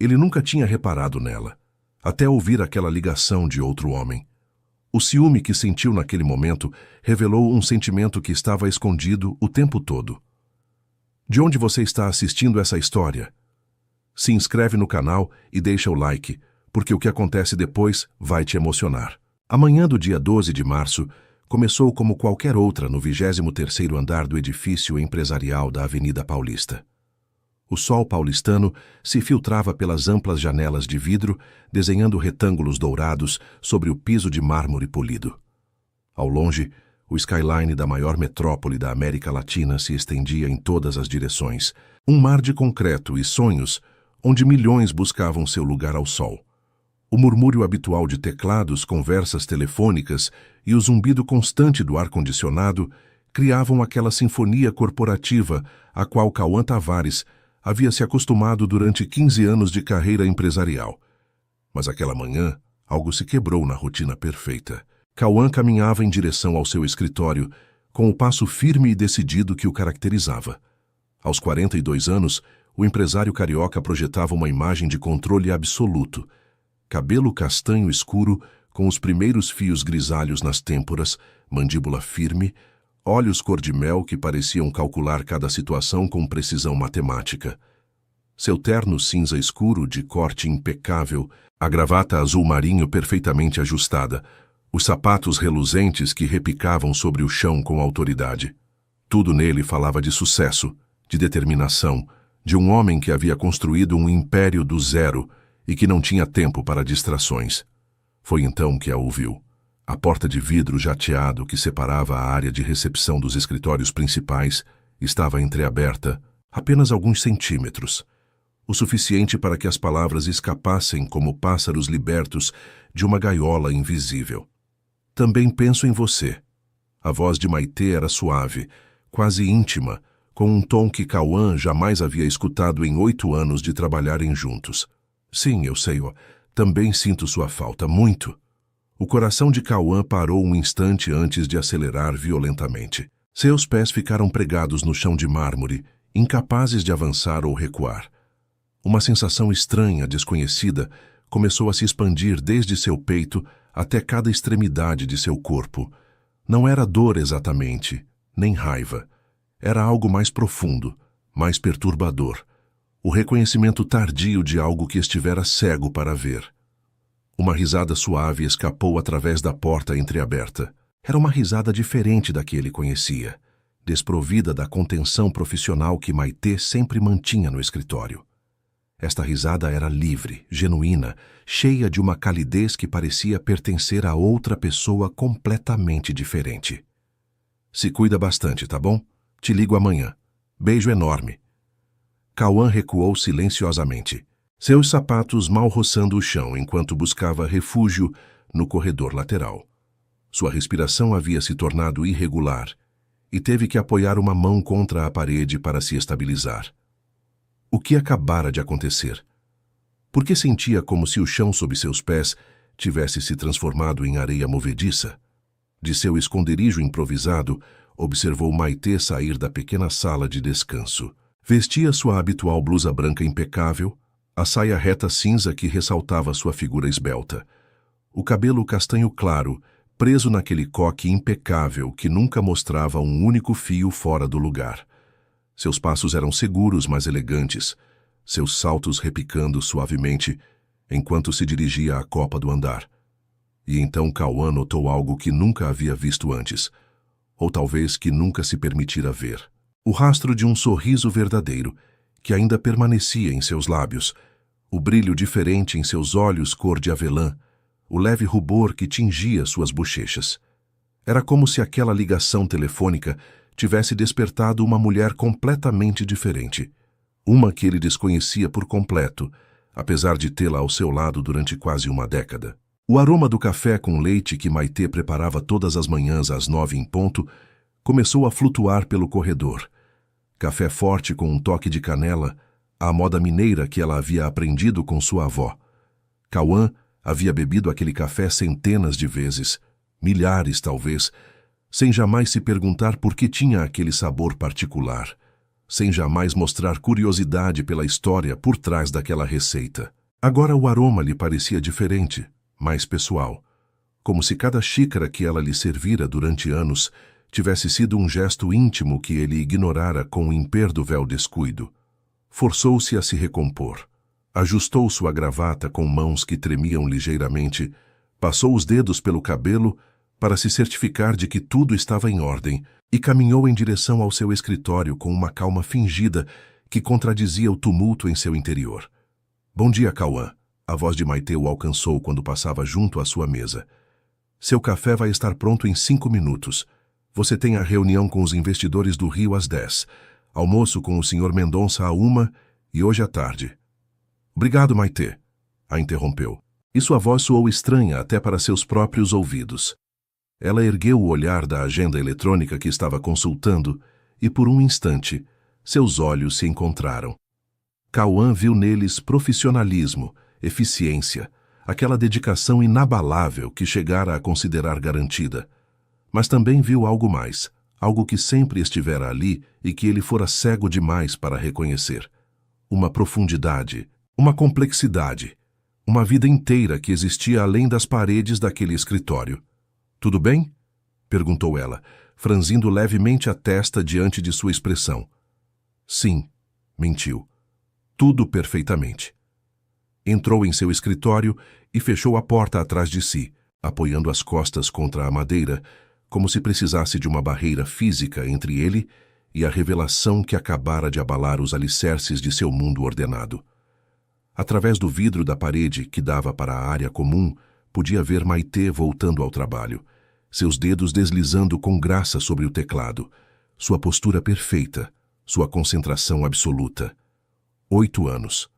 Ele nunca tinha reparado nela, até ouvir aquela ligação de outro homem. O ciúme que sentiu naquele momento revelou um sentimento que estava escondido o tempo todo. De onde você está assistindo essa história? Se inscreve no canal e deixa o like, porque o que acontece depois vai te emocionar. A manhã do dia 12 de março começou como qualquer outra no 23º andar do edifício empresarial da Avenida Paulista. O sol paulistano se filtrava pelas amplas janelas de vidro, desenhando retângulos dourados sobre o piso de mármore polido. Ao longe, o skyline da maior metrópole da América Latina se estendia em todas as direções, um mar de concreto e sonhos onde milhões buscavam seu lugar ao sol. O murmúrio habitual de teclados, conversas telefônicas e o zumbido constante do ar-condicionado criavam aquela sinfonia corporativa a qual Cauã Tavares havia se acostumado durante 15 anos de carreira empresarial. Mas aquela manhã, algo se quebrou na rotina perfeita. Cauã caminhava em direção ao seu escritório, com o passo firme e decidido que o caracterizava. Aos 42 anos, o empresário carioca projetava uma imagem de controle absoluto. Cabelo castanho escuro, com os primeiros fios grisalhos nas têmporas, mandíbula firme, olhos cor-de-mel que pareciam calcular cada situação com precisão matemática. Seu terno cinza escuro, de corte impecável, a gravata azul marinho perfeitamente ajustada, os sapatos reluzentes que repicavam sobre o chão com autoridade. Tudo nele falava de sucesso, de determinação, de um homem que havia construído um império do zero e que não tinha tempo para distrações. Foi então que a ouviu. A porta de vidro jateado que separava a área de recepção dos escritórios principais estava entreaberta apenas alguns centímetros, o suficiente para que as palavras escapassem como pássaros libertos de uma gaiola invisível. Também penso em você. A voz de Maitê era suave, quase íntima, com um tom que Cauã jamais havia escutado em 8 anos de trabalharem juntos. Sim, eu sei, também sinto sua falta, muito. O coração de Cauã parou um instante antes de acelerar violentamente. Seus pés ficaram pregados no chão de mármore, incapazes de avançar ou recuar. Uma sensação estranha, desconhecida, começou a se expandir desde seu peito até cada extremidade de seu corpo. Não era dor exatamente, nem raiva. Era algo mais profundo, mais perturbador. O reconhecimento tardio de algo que estivera cego para ver. Uma risada suave escapou através da porta entreaberta. Era uma risada diferente da que ele conhecia, desprovida da contenção profissional que Maitê sempre mantinha no escritório. Esta risada era livre, genuína, cheia de uma calidez que parecia pertencer a outra pessoa completamente diferente. Se cuida bastante, tá bom? Te ligo amanhã. Beijo enorme. Cauã recuou silenciosamente, seus sapatos mal roçando o chão enquanto buscava refúgio no corredor lateral. Sua respiração havia se tornado irregular e teve que apoiar uma mão contra a parede para se estabilizar. O que acabara de acontecer? Por que sentia como se o chão sob seus pés tivesse se transformado em areia movediça? De seu esconderijo improvisado, observou Maitê sair da pequena sala de descanso. Vestia sua habitual blusa branca impecável, a saia reta cinza que ressaltava sua figura esbelta. O cabelo castanho claro, preso naquele coque impecável que nunca mostrava um único fio fora do lugar. Seus passos eram seguros, mas elegantes, seus saltos repicando suavemente, enquanto se dirigia à copa do andar. E então Cauã notou algo que nunca havia visto antes, ou talvez que nunca se permitira ver. O rastro de um sorriso verdadeiro, que ainda permanecia em seus lábios, o brilho diferente em seus olhos cor de avelã, o leve rubor que tingia suas bochechas. Era como se aquela ligação telefônica tivesse despertado uma mulher completamente diferente, uma que ele desconhecia por completo, apesar de tê-la ao seu lado durante quase uma década. O aroma do café com leite que Maitê preparava todas as manhãs às 9 em ponto começou a flutuar pelo corredor. Café forte com um toque de canela, à moda mineira que ela havia aprendido com sua avó. Cauã havia bebido aquele café centenas de vezes, milhares talvez, sem jamais se perguntar por que tinha aquele sabor particular. sem jamais mostrar curiosidade pela história por trás daquela receita. Agora o aroma lhe parecia diferente, mais pessoal, como se cada xícara que ela lhe servira durante anos tivesse sido um gesto íntimo que ele ignorara com imperdível descuido. Forçou-se a se recompor. Ajustou sua gravata com mãos que tremiam ligeiramente, passou os dedos pelo cabelo para se certificar de que tudo estava em ordem e caminhou em direção ao seu escritório com uma calma fingida que contradizia o tumulto em seu interior. "Bom dia, Cauã", a voz de Maitê o alcançou quando passava junto à sua mesa. "Seu café vai estar pronto em 5 minutos. Você tem a reunião com os investidores do Rio às 10, almoço com o Sr. Mendonça à 1 e hoje à tarde." "Obrigado, Maitê", a interrompeu. E sua voz soou estranha até para seus próprios ouvidos. Ela ergueu o olhar da agenda eletrônica que estava consultando e, por um instante, seus olhos se encontraram. Cauã viu neles profissionalismo, eficiência, aquela dedicação inabalável que chegara a considerar garantida. Mas também viu algo mais, algo que sempre estivera ali e que ele fora cego demais para reconhecer. Uma profundidade, uma complexidade, uma vida inteira que existia além das paredes daquele escritório. "Tudo bem?" perguntou ela, franzindo levemente a testa diante de sua expressão. "Sim", mentiu. "Tudo perfeitamente." Entrou em seu escritório e fechou a porta atrás de si, apoiando as costas contra a madeira, como se precisasse de uma barreira física entre ele e a revelação que acabara de abalar os alicerces de seu mundo ordenado. Através do vidro da parede que dava para a área comum, podia ver Maitê voltando ao trabalho, seus dedos deslizando com graça sobre o teclado, sua postura perfeita, sua concentração absoluta. 8 anos.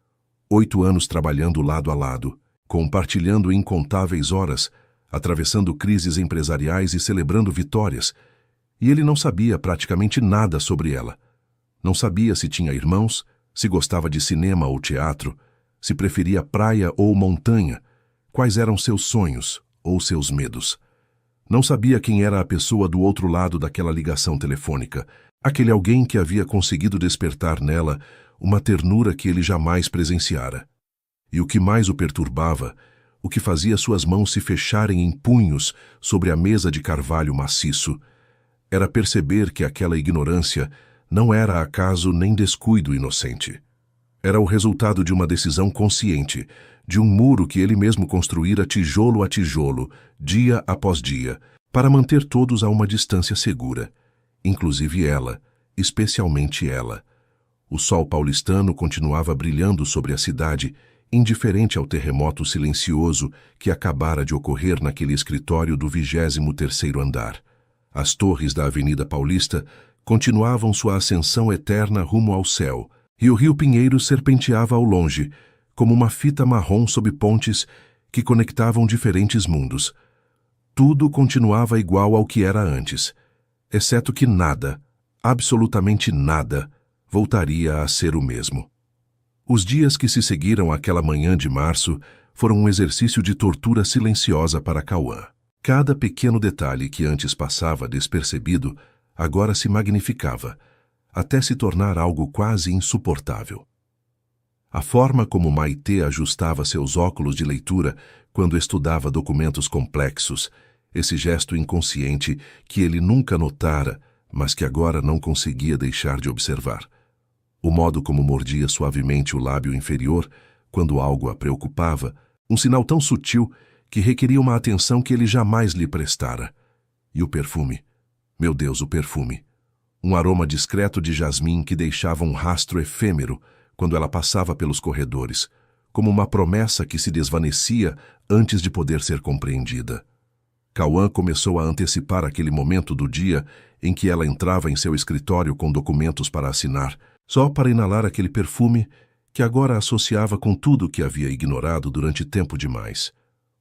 8 anos trabalhando lado a lado, compartilhando incontáveis horas, atravessando crises empresariais e celebrando vitórias, e ele não sabia praticamente nada sobre ela. Não sabia se tinha irmãos, se gostava de cinema ou teatro, se preferia praia ou montanha, quais eram seus sonhos ou seus medos. Não sabia quem era a pessoa do outro lado daquela ligação telefônica, aquele alguém que havia conseguido despertar nela uma ternura que ele jamais presenciara. E o que mais o perturbava, o que fazia suas mãos se fecharem em punhos sobre a mesa de carvalho maciço, era perceber que aquela ignorância não era acaso nem descuido inocente. Era o resultado de uma decisão consciente, de um muro que ele mesmo construíra tijolo a tijolo, dia após dia, para manter todos a uma distância segura, inclusive ela, especialmente ela. O sol paulistano continuava brilhando sobre a cidade, indiferente ao terremoto silencioso que acabara de ocorrer naquele escritório do 23º andar. As torres da Avenida Paulista continuavam sua ascensão eterna rumo ao céu, e o Rio Pinheiros serpenteava ao longe, como uma fita marrom sob pontes que conectavam diferentes mundos. Tudo continuava igual ao que era antes, exceto que nada, absolutamente nada, voltaria a ser o mesmo. Os dias que se seguiram àquela manhã de março foram um exercício de tortura silenciosa para Cauã. Cada pequeno detalhe que antes passava despercebido agora se magnificava, até se tornar algo quase insuportável. A forma como Maitê ajustava seus óculos de leitura quando estudava documentos complexos, esse gesto inconsciente que ele nunca notara, mas que agora não conseguia deixar de observar. O modo como mordia suavemente o lábio inferior quando algo a preocupava, um sinal tão sutil que requeria uma atenção que ele jamais lhe prestara. E o perfume. Meu Deus, o perfume. Um aroma discreto de jasmim que deixava um rastro efêmero quando ela passava pelos corredores, como uma promessa que se desvanecia antes de poder ser compreendida. Cauã começou a antecipar aquele momento do dia em que ela entrava em seu escritório com documentos para assinar, só para inalar aquele perfume que agora associava com tudo que havia ignorado durante tempo demais.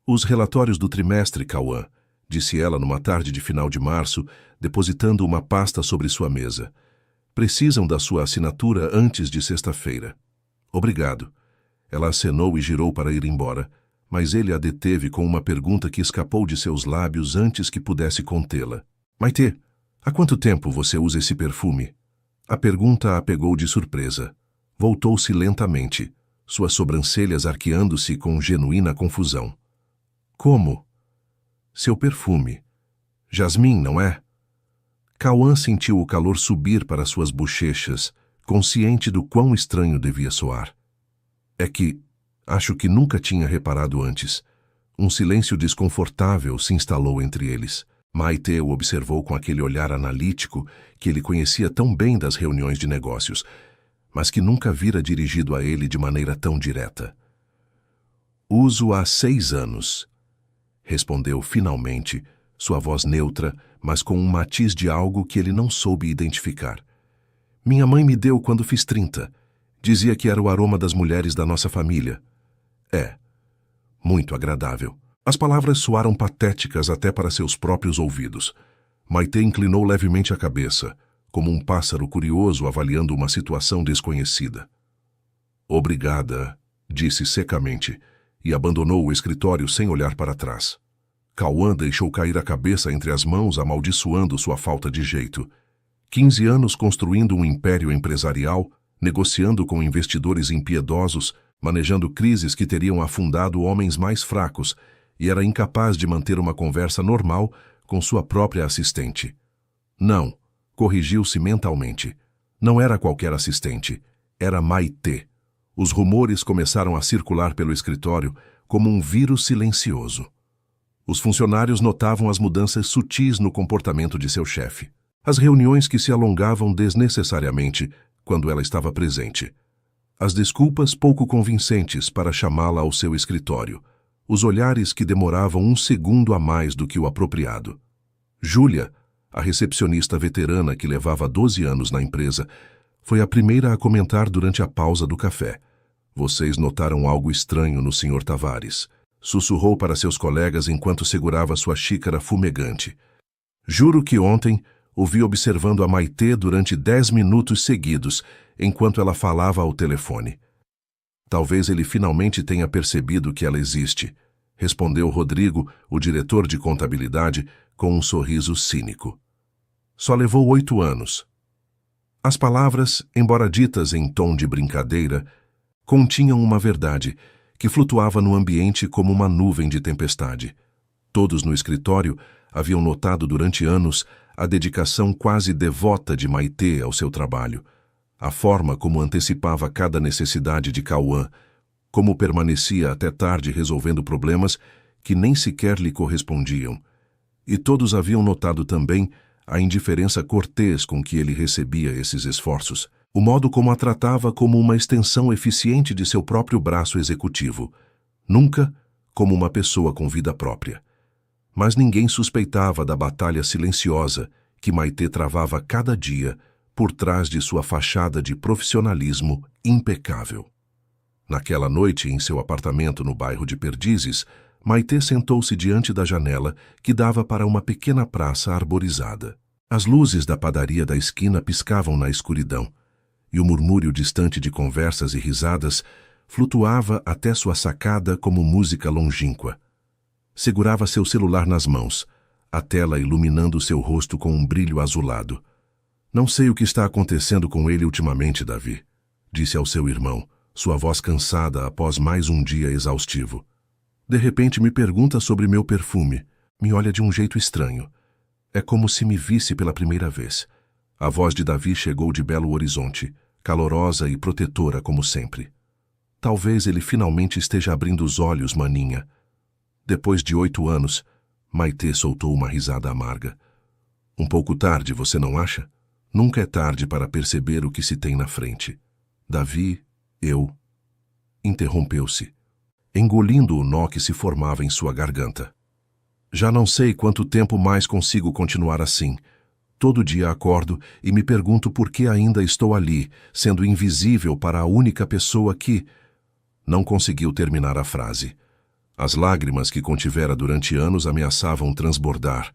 "Os relatórios do trimestre, Cauã", disse ela numa tarde de final de março, depositando uma pasta sobre sua mesa. "Precisam da sua assinatura antes de sexta-feira." "Obrigado." Ela acenou e girou para ir embora, mas ele a deteve com uma pergunta que escapou de seus lábios antes que pudesse contê-la. "Maitê, há quanto tempo você usa esse perfume?" A pergunta a pegou de surpresa. Voltou-se lentamente, suas sobrancelhas arqueando-se com genuína confusão. Como? Seu perfume. Jasmim, não é? Cauã sentiu o calor subir para suas bochechas, consciente do quão estranho devia soar. É que, acho que nunca tinha reparado antes. Um silêncio desconfortável se instalou entre eles. Maite o observou com aquele olhar analítico que ele conhecia tão bem das reuniões de negócios, mas que nunca vira dirigido a ele de maneira tão direta. Uso há 6 anos, respondeu finalmente, sua voz neutra, mas com um matiz de algo que ele não soube identificar. Minha mãe me deu quando fiz 30. Dizia que era o aroma das mulheres da nossa família. É. Muito agradável. As palavras soaram patéticas até para seus próprios ouvidos. Maite inclinou levemente a cabeça, como um pássaro curioso avaliando uma situação desconhecida. Obrigada, disse secamente, e abandonou o escritório sem olhar para trás. Cauã deixou cair a cabeça entre as mãos, amaldiçoando sua falta de jeito. 15 anos construindo um império empresarial, negociando com investidores impiedosos, manejando crises que teriam afundado homens mais fracos, e era incapaz de manter uma conversa normal com sua própria assistente. Não, corrigiu-se mentalmente. Não era qualquer assistente, era Maite. Os rumores começaram a circular pelo escritório como um vírus silencioso. Os funcionários notavam as mudanças sutis no comportamento de seu chefe. As reuniões que se alongavam desnecessariamente quando ela estava presente. As desculpas pouco convincentes para chamá-la ao seu escritório. Os olhares que demoravam 1 segundo a mais do que o apropriado. Júlia, a recepcionista veterana que levava 12 anos na empresa, foi a primeira a comentar durante a pausa do café. Vocês notaram algo estranho no Sr. Tavares. Sussurrou para seus colegas enquanto segurava sua xícara fumegante. Juro que ontem o vi observando a Maite durante 10 minutos seguidos, enquanto ela falava ao telefone. Talvez ele finalmente tenha percebido que ela existe, respondeu Rodrigo, o diretor de contabilidade, com um sorriso cínico. Só levou 8 anos. As palavras, embora ditas em tom de brincadeira, continham uma verdade que flutuava no ambiente como uma nuvem de tempestade. Todos no escritório haviam notado durante anos a dedicação quase devota de Maite ao seu trabalho, a forma como antecipava cada necessidade de Cauã, como permanecia até tarde resolvendo problemas que nem sequer lhe correspondiam. E todos haviam notado também a indiferença cortês com que ele recebia esses esforços, o modo como a tratava como uma extensão eficiente de seu próprio braço executivo, nunca como uma pessoa com vida própria. Mas ninguém suspeitava da batalha silenciosa que Maite travava cada dia por trás de sua fachada de profissionalismo impecável. Naquela noite, em seu apartamento no bairro de Perdizes, Maite sentou-se diante da janela que dava para uma pequena praça arborizada. As luzes da padaria da esquina piscavam na escuridão, e o murmúrio distante de conversas e risadas flutuava até sua sacada como música longínqua. Segurava seu celular nas mãos, a tela iluminando seu rosto com um brilho azulado. Não sei o que está acontecendo com ele ultimamente, Davi, disse ao seu irmão, sua voz cansada após mais um dia exaustivo. De repente me pergunta sobre meu perfume. Me olha de um jeito estranho. É como se me visse pela primeira vez. A voz de Davi chegou de Belo Horizonte, calorosa e protetora como sempre. Talvez ele finalmente esteja abrindo os olhos, maninha. Depois de 8 anos, Maite soltou uma risada amarga. Um pouco tarde, você não acha? Nunca é tarde para perceber o que se tem na frente. Davi, eu... Interrompeu-se, engolindo o nó que se formava em sua garganta. Já não sei quanto tempo mais consigo continuar assim. Todo dia acordo e me pergunto por que ainda estou ali, sendo invisível para a única pessoa que... Não conseguiu terminar a frase. As lágrimas que contivera durante anos ameaçavam transbordar,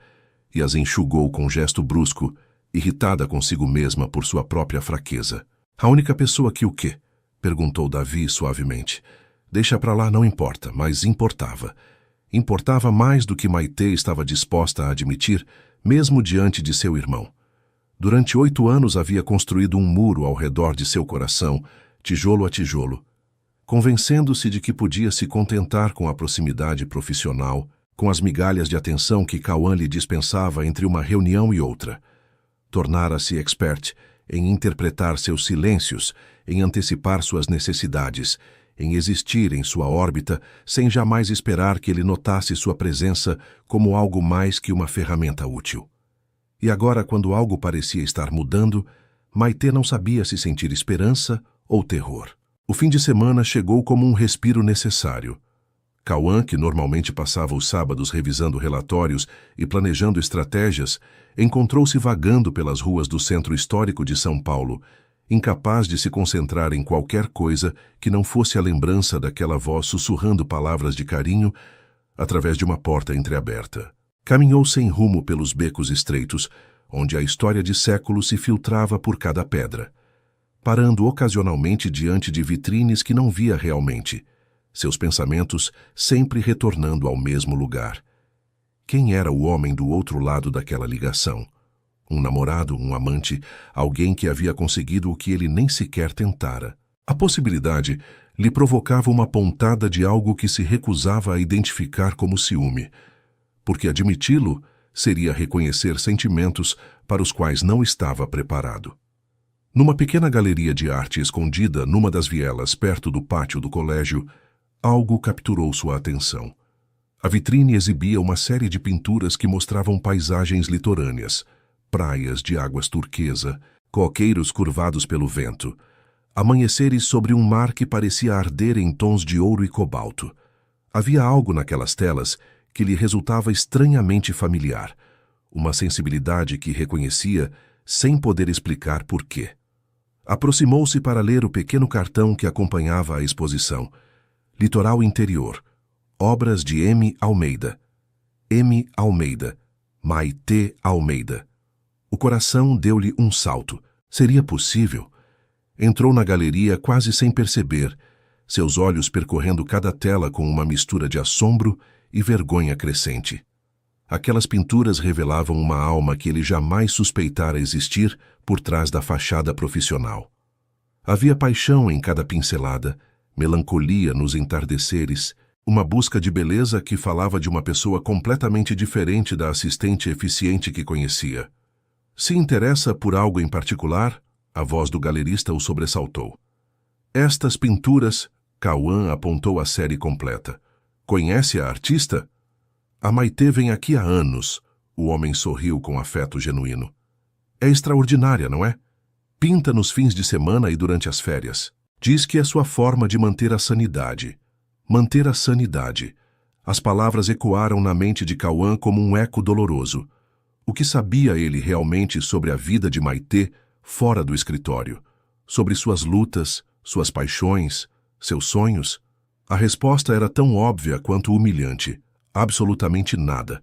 e as enxugou com um gesto brusco, irritada consigo mesma por sua própria fraqueza. A única pessoa que o quê? Perguntou Davi suavemente. Deixa pra lá, não importa, mas importava. Importava mais do que Maite estava disposta a admitir, mesmo diante de seu irmão. Durante 8 anos havia construído um muro ao redor de seu coração, tijolo a tijolo, convencendo-se de que podia se contentar com a proximidade profissional, com as migalhas de atenção que Cauã lhe dispensava entre uma reunião e outra. Tornara-se expert em interpretar seus silêncios, em antecipar suas necessidades, em existir em sua órbita sem jamais esperar que ele notasse sua presença como algo mais que uma ferramenta útil. E agora, quando algo parecia estar mudando, Maitê não sabia se sentir esperança ou terror. O fim de semana chegou como um respiro necessário. Cauã, que normalmente passava os sábados revisando relatórios e planejando estratégias, encontrou-se vagando pelas ruas do centro histórico de São Paulo, incapaz de se concentrar em qualquer coisa que não fosse a lembrança daquela voz sussurrando palavras de carinho através de uma porta entreaberta. Caminhou sem rumo pelos becos estreitos, onde a história de séculos se filtrava por cada pedra, parando ocasionalmente diante de vitrines que não via realmente, seus pensamentos sempre retornando ao mesmo lugar. Quem era o homem do outro lado daquela ligação? Um namorado, um amante, alguém que havia conseguido o que ele nem sequer tentara. A possibilidade lhe provocava uma pontada de algo que se recusava a identificar como ciúme, porque admiti-lo seria reconhecer sentimentos para os quais não estava preparado. Numa pequena galeria de arte escondida numa das vielas perto do pátio do colégio, algo capturou sua atenção. A vitrine exibia uma série de pinturas que mostravam paisagens litorâneas, praias de águas turquesa, coqueiros curvados pelo vento, amanheceres sobre um mar que parecia arder em tons de ouro e cobalto. Havia algo naquelas telas que lhe resultava estranhamente familiar, uma sensibilidade que reconhecia sem poder explicar por quê. Aproximou-se para ler o pequeno cartão que acompanhava a exposição. Litoral Interior. Obras de M. Almeida. M. Almeida. Maitê Almeida. O coração deu-lhe um salto. Seria possível? Entrou na galeria quase sem perceber, seus olhos percorrendo cada tela com uma mistura de assombro e vergonha crescente. Aquelas pinturas revelavam uma alma que ele jamais suspeitara existir por trás da fachada profissional. Havia paixão em cada pincelada, melancolia nos entardeceres, uma busca de beleza que falava de uma pessoa completamente diferente da assistente eficiente que conhecia. Se interessa por algo em particular, a voz do galerista o sobressaltou. Estas pinturas, Cauã apontou a série completa. Conhece a artista? A Maitê vem aqui há anos, o homem sorriu com afeto genuíno. É extraordinária, não é? Pinta nos fins de semana e durante as férias. Diz que é sua forma de manter a sanidade. Manter a sanidade. As palavras ecoaram na mente de Cauã como um eco doloroso. O que sabia ele realmente sobre a vida de Maitê fora do escritório? Sobre suas lutas, suas paixões, seus sonhos? A resposta era tão óbvia quanto humilhante. Absolutamente nada.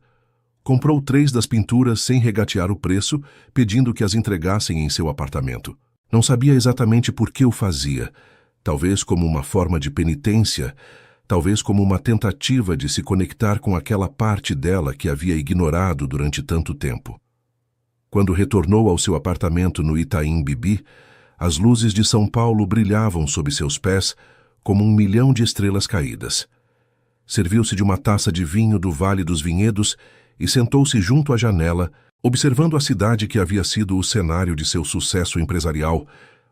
Comprou 3 das pinturas sem regatear o preço, pedindo que as entregassem em seu apartamento. Não sabia exatamente por que o fazia. Talvez como uma forma de penitência, talvez como uma tentativa de se conectar com aquela parte dela que havia ignorado durante tanto tempo. Quando retornou ao seu apartamento no Itaim Bibi, as luzes de São Paulo brilhavam sob seus pés como 1 milhão de estrelas caídas. Serviu-se de uma taça de vinho do Vale dos Vinhedos e sentou-se junto à janela, observando a cidade que havia sido o cenário de seu sucesso empresarial,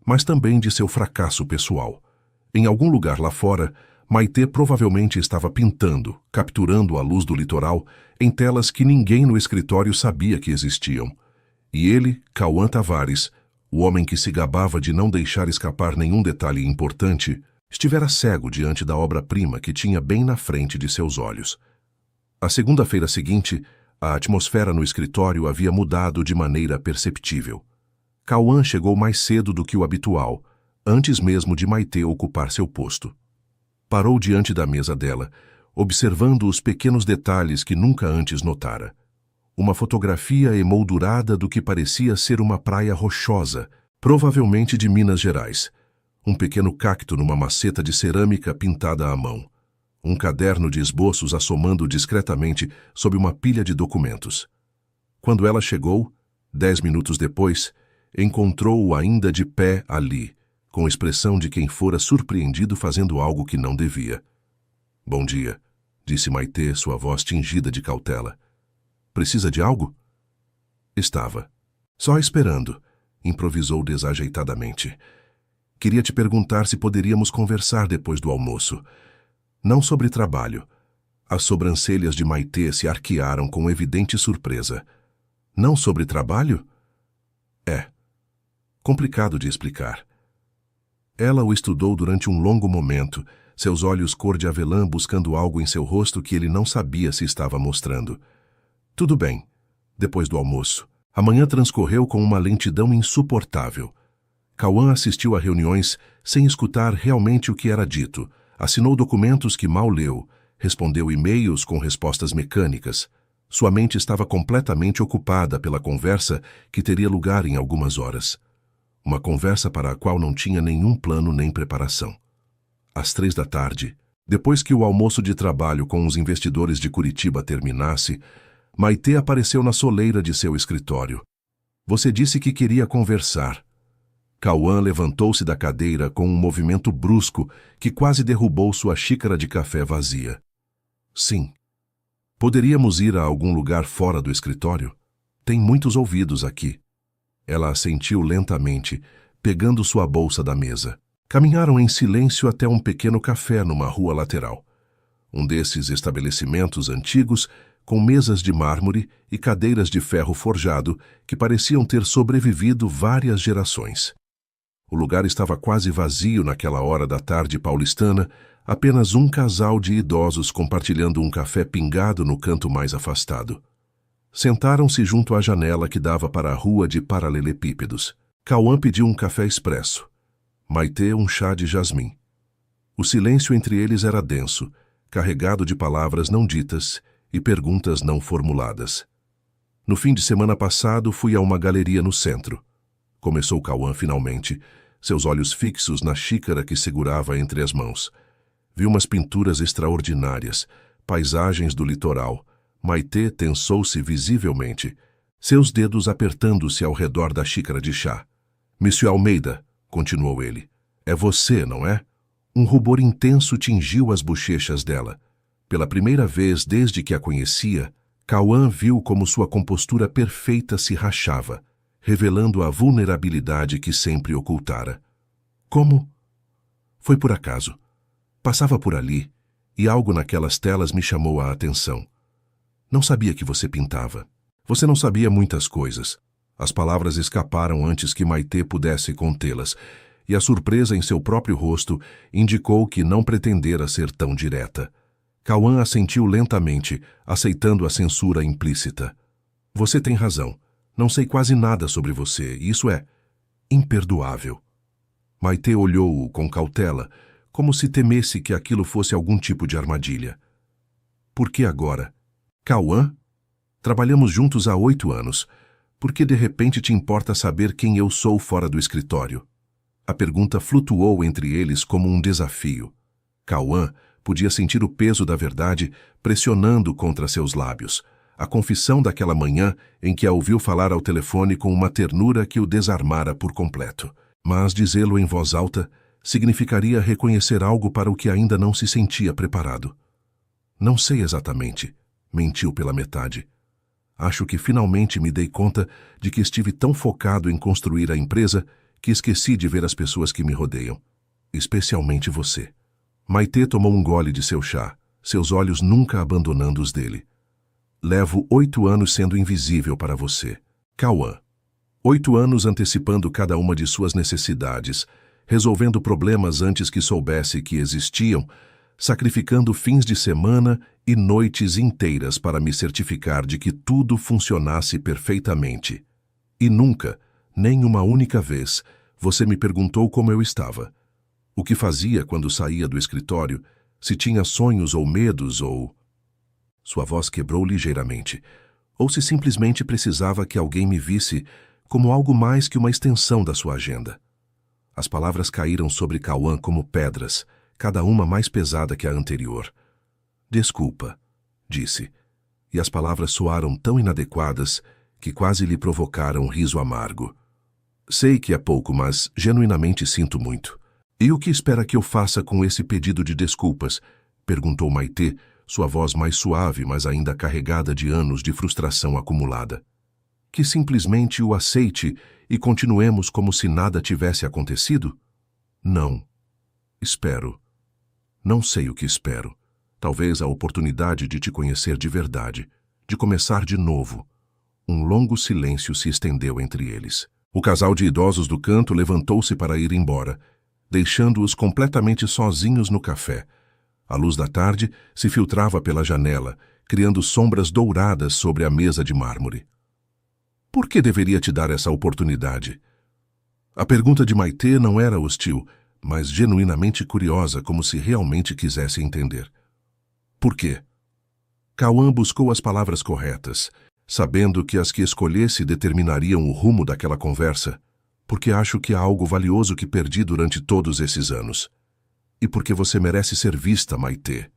mas também de seu fracasso pessoal. Em algum lugar lá fora, Maitê provavelmente estava pintando, capturando a luz do litoral, em telas que ninguém no escritório sabia que existiam. E ele, Cauã Tavares, o homem que se gabava de não deixar escapar nenhum detalhe importante, estivera cego diante da obra-prima que tinha bem na frente de seus olhos. A segunda-feira seguinte, a atmosfera no escritório havia mudado de maneira perceptível. Cauã chegou mais cedo do que o habitual, antes mesmo de Maitê ocupar seu posto. Parou diante da mesa dela, observando os pequenos detalhes que nunca antes notara. Uma fotografia emoldurada do que parecia ser uma praia rochosa, provavelmente de Minas Gerais. Um pequeno cacto numa maceta de cerâmica pintada à mão. Um caderno de esboços assomando discretamente sob uma pilha de documentos. Quando ela chegou, 10 minutos depois, encontrou-o ainda de pé ali, com expressão de quem fora surpreendido fazendo algo que não devia. Bom dia, disse Maitê, sua voz tingida de cautela. Precisa de algo? Estava. Só esperando, improvisou desajeitadamente. Queria te perguntar se poderíamos conversar depois do almoço. Não sobre trabalho. As sobrancelhas de Maitê se arquearam com evidente surpresa. Não sobre trabalho? É. Complicado de explicar. Ela o estudou durante um longo momento, seus olhos cor de avelã buscando algo em seu rosto que ele não sabia se estava mostrando. Tudo bem. Depois do almoço. A manhã transcorreu com uma lentidão insuportável. Cauã assistiu a reuniões sem escutar realmente o que era dito, assinou documentos que mal leu, respondeu e-mails com respostas mecânicas. Sua mente estava completamente ocupada pela conversa que teria lugar em algumas horas. Uma conversa para a qual não tinha nenhum plano nem preparação. Às 3 da tarde, depois que o almoço de trabalho com os investidores de Curitiba terminasse, Maitê apareceu na soleira de seu escritório. Você disse que queria conversar. Cauã levantou-se da cadeira com um movimento brusco que quase derrubou sua xícara de café vazia. Sim. Poderíamos ir a algum lugar fora do escritório? Tem muitos ouvidos aqui. Ela assentiu lentamente, pegando sua bolsa da mesa. Caminharam em silêncio até um pequeno café numa rua lateral. Um desses estabelecimentos antigos, com mesas de mármore e cadeiras de ferro forjado que pareciam ter sobrevivido várias gerações. O lugar estava quase vazio naquela hora da tarde paulistana, apenas um casal de idosos compartilhando um café pingado no canto mais afastado. Sentaram-se junto à janela que dava para a rua de paralelepípedos. Cauã pediu um café expresso. Maitê um chá de jasmim. O silêncio entre eles era denso, carregado de palavras não ditas e perguntas não formuladas. No fim de semana passado, fui a uma galeria no centro. Começou Cauã finalmente, seus olhos fixos na xícara que segurava entre as mãos. Vi umas pinturas extraordinárias, paisagens do litoral. Maitê tensou-se visivelmente, seus dedos apertando-se ao redor da xícara de chá. Monsieur Almeida, continuou ele, é você, não é? Um rubor intenso tingiu as bochechas dela. Pela primeira vez desde que a conhecia, Cauã viu como sua compostura perfeita se rachava, revelando a vulnerabilidade que sempre ocultara. Como? Foi por acaso. Passava por ali, e algo naquelas telas me chamou a atenção. Não sabia que você pintava. Você não sabia muitas coisas. As palavras escaparam antes que Maitê pudesse contê-las, e a surpresa em seu próprio rosto indicou que não pretendera ser tão direta. Cauã assentiu lentamente, aceitando a censura implícita. Você tem razão. Não sei quase nada sobre você, e isso é imperdoável. Maitê olhou-o com cautela, como se temesse que aquilo fosse algum tipo de armadilha. Por que agora? Cauã? Trabalhamos juntos há 8 anos. Por que de repente te importa saber quem eu sou fora do escritório? A pergunta flutuou entre eles como um desafio. Cauã podia sentir o peso da verdade pressionando contra seus lábios, a confissão daquela manhã em que a ouviu falar ao telefone com uma ternura que o desarmara por completo. Mas dizê-lo em voz alta significaria reconhecer algo para o que ainda não se sentia preparado. Não sei exatamente, mentiu pela metade. Acho que finalmente me dei conta de que estive tão focado em construir a empresa que esqueci de ver as pessoas que me rodeiam, especialmente você. Maitê tomou um gole de seu chá, seus olhos nunca abandonando os dele. Levo 8 anos sendo invisível para você. Cauã. 8 anos antecipando cada uma de suas necessidades, resolvendo problemas antes que soubesse que existiam, sacrificando fins de semana e noites inteiras para me certificar de que tudo funcionasse perfeitamente. E nunca, nem uma única vez, você me perguntou como eu estava. O que fazia quando saía do escritório, se tinha sonhos ou medos ou... Sua voz quebrou ligeiramente. Ou se simplesmente precisava que alguém me visse como algo mais que uma extensão da sua agenda. As palavras caíram sobre Cauã como pedras, cada uma mais pesada que a anterior. Desculpa, disse, e as palavras soaram tão inadequadas que quase lhe provocaram riso amargo. Sei que é pouco, mas genuinamente sinto muito. E o que espera que eu faça com esse pedido de desculpas? Perguntou Maitê, sua voz mais suave, mas ainda carregada de anos de frustração acumulada. Que simplesmente o aceite e continuemos como se nada tivesse acontecido? Não. Espero. Não sei o que espero. Talvez a oportunidade de te conhecer de verdade, de começar de novo. Um longo silêncio se estendeu entre eles. O casal de idosos do canto levantou-se para ir embora, deixando-os completamente sozinhos no café. A luz da tarde se filtrava pela janela, criando sombras douradas sobre a mesa de mármore. Por que deveria te dar essa oportunidade? A pergunta de Maitê não era hostil, mas genuinamente curiosa, como se realmente quisesse entender. Por quê? Cauã buscou as palavras corretas, sabendo que as que escolhesse determinariam o rumo daquela conversa, porque acho que há algo valioso que perdi durante todos esses anos. E porque você merece ser vista, Maitê.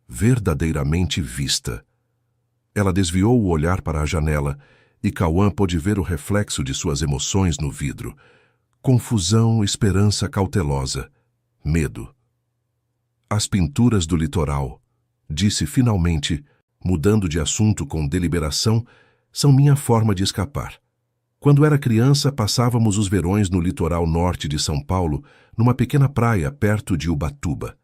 Verdadeiramente vista. Ela desviou o olhar para a janela e Cauã pôde ver o reflexo de suas emoções no vidro. Confusão, esperança cautelosa, medo. As pinturas do litoral, disse finalmente, mudando de assunto com deliberação, são minha forma de escapar. Quando era criança, passávamos os verões no litoral norte de São Paulo, numa pequena praia perto de Ubatuba.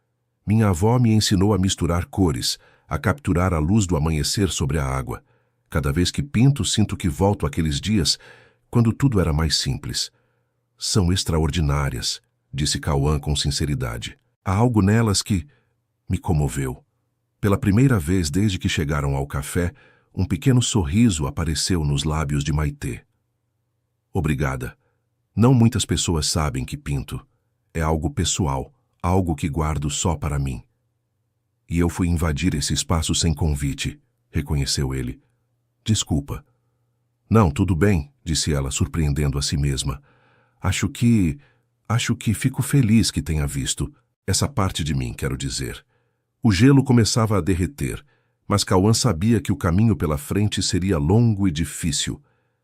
Minha avó me ensinou a misturar cores, a capturar a luz do amanhecer sobre a água. Cada vez que pinto, sinto que volto àqueles dias, quando tudo era mais simples. São extraordinárias, disse Cauã com sinceridade. Há algo nelas que me comoveu. Pela primeira vez desde que chegaram ao café, um pequeno sorriso apareceu nos lábios de Maitê. Obrigada. Não muitas pessoas sabem que pinto. É algo pessoal, algo que guardo só para mim. E eu fui invadir esse espaço sem convite, reconheceu ele. Desculpa. Não, tudo bem, disse ela, surpreendendo a si mesma. Acho que fico feliz que tenha visto. Essa parte de mim, quero dizer. O gelo começava a derreter, mas Cauã sabia que o caminho pela frente seria longo e difícil.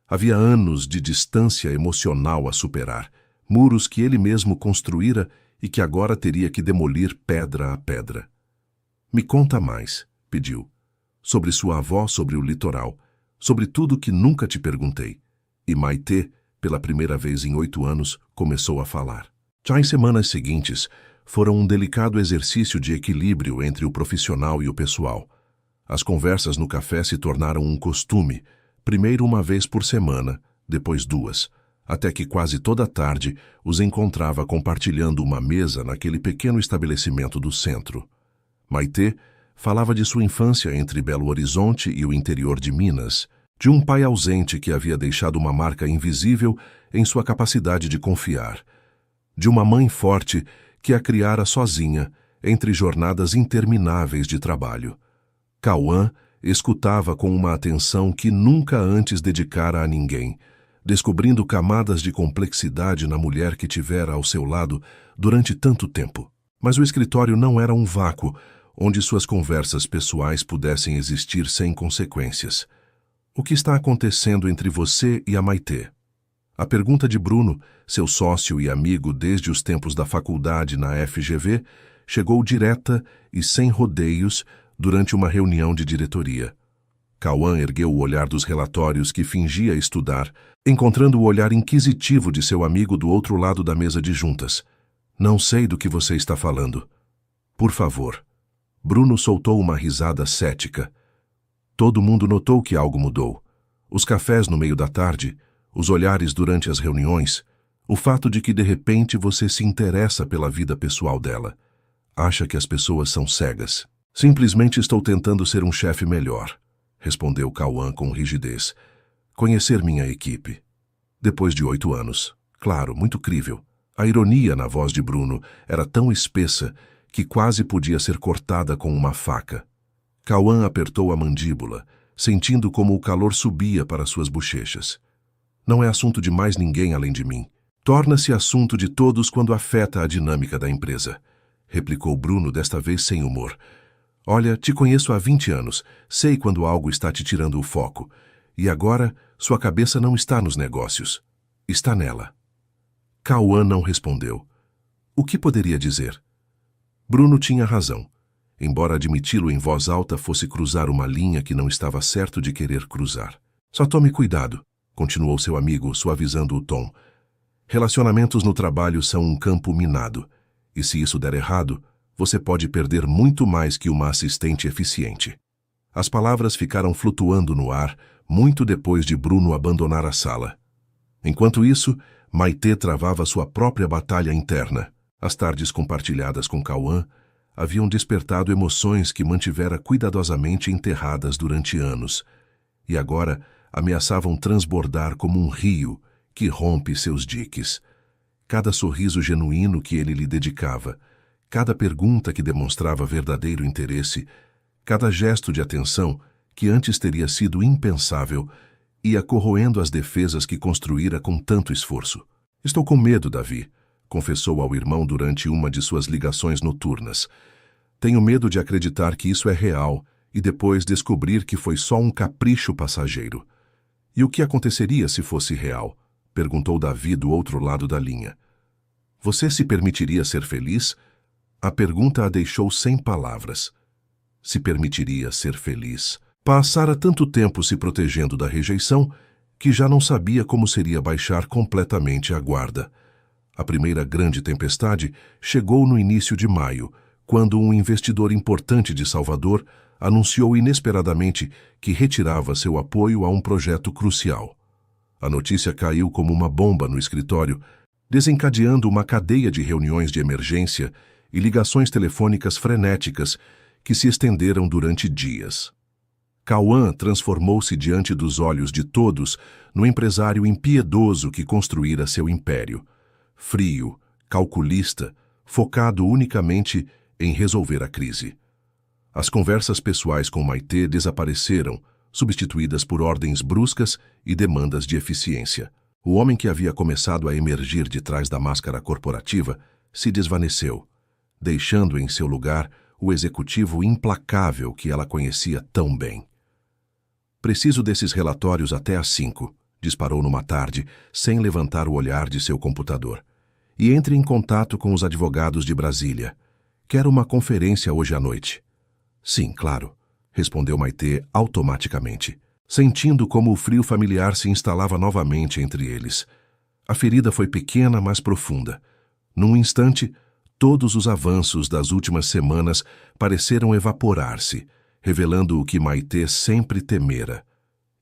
Havia anos de distância emocional a superar, muros que ele mesmo construíra e que agora teria que demolir pedra a pedra. Me conta mais, pediu. Sobre sua avó, sobre o litoral, sobre tudo que nunca te perguntei. E Maitê, pela primeira vez em 8 anos, começou a falar. Já em semanas seguintes, foram um delicado exercício de equilíbrio entre o profissional e o pessoal. As conversas no café se tornaram um costume, primeiro uma vez por semana, depois 2, até que quase toda tarde os encontrava compartilhando uma mesa naquele pequeno estabelecimento do centro. Maitê falava de sua infância entre Belo Horizonte e o interior de Minas, de um pai ausente que havia deixado uma marca invisível em sua capacidade de confiar, de uma mãe forte que a criara sozinha entre jornadas intermináveis de trabalho. Cauã escutava com uma atenção que nunca antes dedicara a ninguém, descobrindo camadas de complexidade na mulher que tivera ao seu lado durante tanto tempo. Mas o escritório não era um vácuo onde suas conversas pessoais pudessem existir sem consequências. O que está acontecendo entre você e a Maitê? A pergunta de Bruno, seu sócio e amigo desde os tempos da faculdade na FGV, chegou direta e sem rodeios durante uma reunião de diretoria. Cauã ergueu o olhar dos relatórios que fingia estudar, encontrando o olhar inquisitivo de seu amigo do outro lado da mesa de juntas. Não sei do que você está falando. Por favor. Bruno soltou uma risada cética. Todo mundo notou que algo mudou. Os cafés no meio da tarde, os olhares durante as reuniões, o fato de que de repente você se interessa pela vida pessoal dela. Acha que as pessoas são cegas. Simplesmente estou tentando ser um chefe melhor, respondeu Cauã com rigidez. Conhecer minha equipe. Depois de 8 anos. Claro, muito crível. A ironia na voz de Bruno era tão espessa que quase podia ser cortada com uma faca. Cauã apertou a mandíbula, sentindo como o calor subia para suas bochechas. Não é assunto de mais ninguém além de mim. Torna-se assunto de todos quando afeta a dinâmica da empresa, replicou Bruno desta vez sem humor. Olha, te conheço há 20 anos, sei quando algo está te tirando o foco. E agora, Sua cabeça não está nos negócios. Está nela. Cauã não respondeu. O que poderia dizer? Bruno tinha razão. Embora admiti-lo em voz alta fosse cruzar uma linha que não estava certo de querer cruzar. Só tome cuidado, continuou seu amigo, suavizando o tom. Relacionamentos no trabalho são um campo minado, e se isso der errado, você pode perder muito mais que uma assistente eficiente. As palavras ficaram flutuando no ar, muito depois de Bruno abandonar a sala. Enquanto isso, Maitê travava sua própria batalha interna. As tardes compartilhadas com Cauã haviam despertado emoções que mantivera cuidadosamente enterradas durante anos, e agora ameaçavam transbordar como um rio que rompe seus diques. Cada sorriso genuíno que ele lhe dedicava, cada pergunta que demonstrava verdadeiro interesse, cada gesto de atenção que antes teria sido impensável, ia corroendo as defesas que construíra com tanto esforço. Estou com medo, Davi, confessou ao irmão durante uma de suas ligações noturnas. Tenho medo de acreditar que isso é real e depois descobrir que foi só um capricho passageiro. E o que aconteceria se fosse real? Perguntou Davi do outro lado da linha. Você se permitiria ser feliz? A pergunta a deixou sem palavras. Se permitiria ser feliz. Passara tanto tempo se protegendo da rejeição que já não sabia como seria baixar completamente a guarda. A primeira grande tempestade chegou no início de maio, quando um investidor importante de Salvador anunciou inesperadamente que retirava seu apoio a um projeto crucial. A notícia caiu como uma bomba no escritório, desencadeando uma cadeia de reuniões de emergência e ligações telefônicas frenéticas que se estenderam durante dias. Cauã transformou-se diante dos olhos de todos no empresário impiedoso que construíra seu império. Frio, calculista, focado unicamente em resolver a crise. As conversas pessoais com Maitê desapareceram, substituídas por ordens bruscas e demandas de eficiência. O homem que havia começado a emergir de trás da máscara corporativa se desvaneceu, deixando em seu lugar o executivo implacável que ela conhecia tão bem. Preciso desses relatórios até às 5, disparou numa tarde, sem levantar o olhar de seu computador. E entre em contato com os advogados de Brasília. Quero uma conferência hoje à noite. Sim, claro, respondeu Maitê automaticamente, sentindo como o frio familiar se instalava novamente entre eles. A ferida foi pequena, mas profunda. Num instante, todos os avanços das últimas semanas pareceram evaporar-se, revelando o que Maitê sempre temera,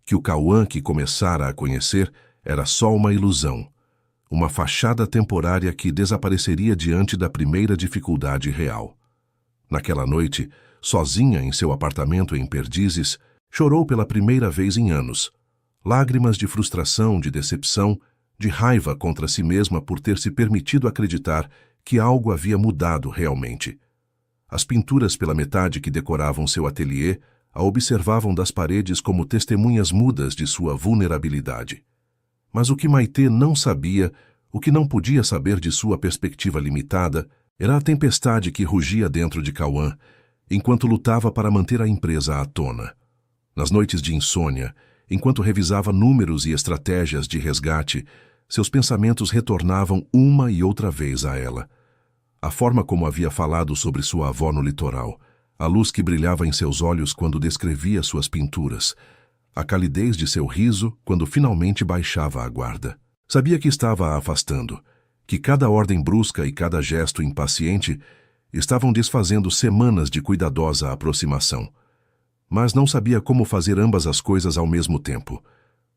que o Cauã que começara a conhecer era só uma ilusão, uma fachada temporária que desapareceria diante da primeira dificuldade real. Naquela noite, sozinha em seu apartamento em Perdizes, chorou pela primeira vez em anos. Lágrimas de frustração, de decepção, de raiva contra si mesma por ter se permitido acreditar que algo havia mudado realmente. As pinturas pela metade que decoravam seu ateliê a observavam das paredes como testemunhas mudas de sua vulnerabilidade. Mas o que Maitê não sabia, o que não podia saber de sua perspectiva limitada, era a tempestade que rugia dentro de Cauã, enquanto lutava para manter a empresa à tona. Nas noites de insônia, enquanto revisava números e estratégias de resgate, seus pensamentos retornavam uma e outra vez a ela. A forma como havia falado sobre sua avó no litoral, a luz que brilhava em seus olhos quando descrevia suas pinturas, a calidez de seu riso quando finalmente baixava a guarda. Sabia que estava a afastando, que cada ordem brusca e cada gesto impaciente estavam desfazendo semanas de cuidadosa aproximação. Mas não sabia como fazer ambas as coisas ao mesmo tempo.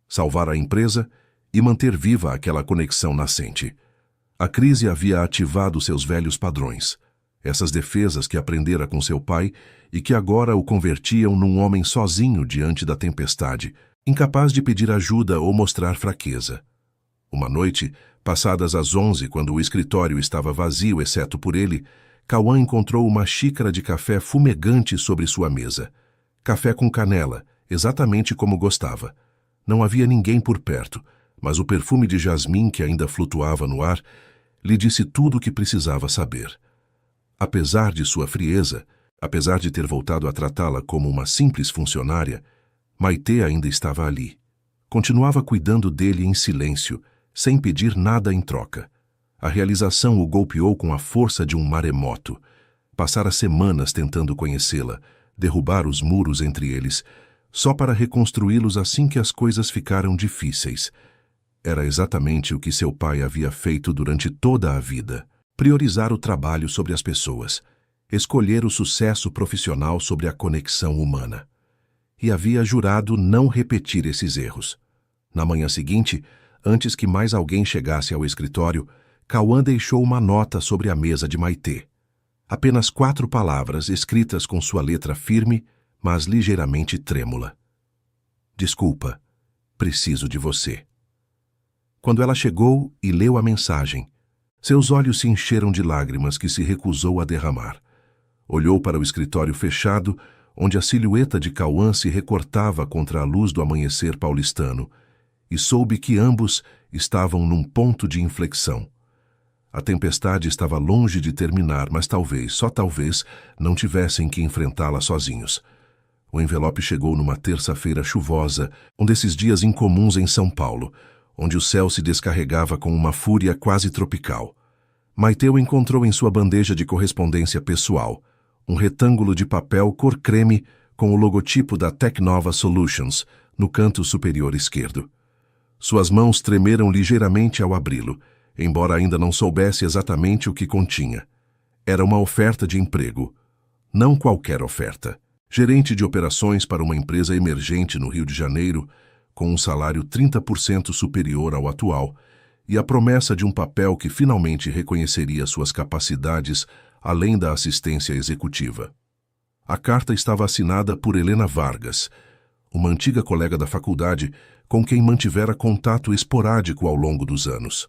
Salvar a empresa e manter viva aquela conexão nascente. A crise havia ativado seus velhos padrões, essas defesas que aprendera com seu pai e que agora o convertiam num homem sozinho diante da tempestade, incapaz de pedir ajuda ou mostrar fraqueza. Uma noite, passadas as 11, quando o escritório estava vazio exceto por ele, Cauã encontrou uma xícara de café fumegante sobre sua mesa. Café com canela, exatamente como gostava. Não havia ninguém por perto, mas o perfume de jasmim que ainda flutuava no ar lhe disse tudo o que precisava saber. Apesar de sua frieza, apesar de ter voltado a tratá-la como uma simples funcionária, Maitê ainda estava ali, Continuava cuidando dele em silêncio, sem pedir nada em troca. A realização o golpeou com a força de um maremoto. Passara semanas tentando conhecê-la, derrubar os muros entre eles, só para reconstruí-los assim que as coisas ficaram difíceis. Era exatamente o que seu pai havia feito durante toda a vida: priorizar o trabalho sobre as pessoas, escolher o sucesso profissional sobre a conexão humana. E havia jurado não repetir esses erros. Na manhã seguinte, antes que mais alguém chegasse ao escritório, Cauã deixou uma nota sobre a mesa de Maitê. Apenas 4 palavras escritas com sua letra firme, mas ligeiramente trêmula. Desculpa, preciso de você. Quando ela chegou e leu a mensagem, seus olhos se encheram de lágrimas que se recusou a derramar. Olhou para o escritório fechado, onde a silhueta de Cauã se recortava contra a luz do amanhecer paulistano, e soube que ambos estavam num ponto de inflexão. A tempestade estava longe de terminar, mas talvez, só talvez, não tivessem que enfrentá-la sozinhos. O envelope chegou numa terça-feira chuvosa, um desses dias incomuns em São Paulo, onde o céu se descarregava com uma fúria quase tropical. Maitê o encontrou em sua bandeja de correspondência pessoal, um retângulo de papel cor creme com o logotipo da Tecnova Solutions no canto superior esquerdo. Suas mãos tremeram ligeiramente ao abri-lo, embora ainda não soubesse exatamente o que continha. Era uma oferta de emprego. Não qualquer oferta. Gerente de operações para uma empresa emergente no Rio de Janeiro, com um salário 30% superior ao atual, e a promessa de um papel que finalmente reconheceria suas capacidades além da assistência executiva. A carta estava assinada por Helena Vargas, uma antiga colega da faculdade com quem mantivera contato esporádico ao longo dos anos.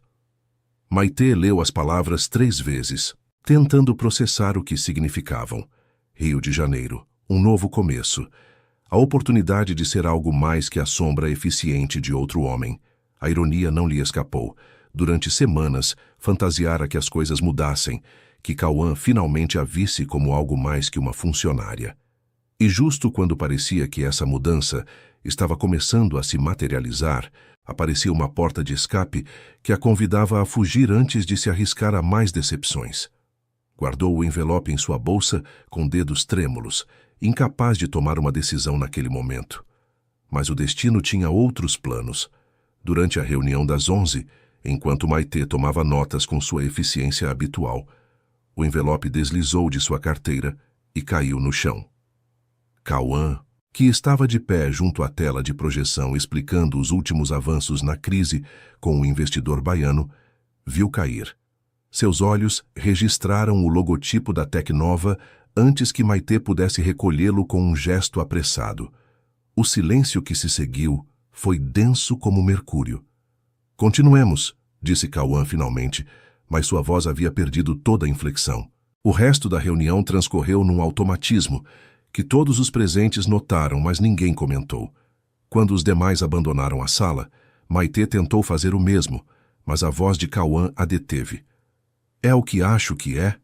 Maitê leu as palavras 3 vezes, tentando processar o que significavam. Rio de Janeiro, um novo começo. A oportunidade de ser algo mais que a sombra eficiente de outro homem. A ironia não lhe escapou. Durante semanas, fantasiara que as coisas mudassem, que Cauã finalmente a visse como algo mais que uma funcionária. E justo quando parecia que essa mudança estava começando a se materializar, aparecia uma porta de escape que a convidava a fugir antes de se arriscar a mais decepções. Guardou o envelope em sua bolsa com dedos trêmulos, incapaz de tomar uma decisão naquele momento. Mas o destino tinha outros planos. Durante a reunião das 11, enquanto Maitê tomava notas com sua eficiência habitual, o envelope deslizou de sua carteira e caiu no chão. Cauã, que estava de pé junto à tela de projeção explicando os últimos avanços na crise com o investidor baiano, viu cair. Seus olhos registraram o logotipo da Tecnova antes que Maitê pudesse recolhê-lo com um gesto apressado. O silêncio que se seguiu foi denso como mercúrio. Continuemos, disse Cauã finalmente, mas sua voz havia perdido toda a inflexão. O resto da reunião transcorreu num automatismo, que todos os presentes notaram, mas ninguém comentou. Quando os demais abandonaram a sala, Maitê tentou fazer o mesmo, mas a voz de Cauã a deteve. É o que acho que é?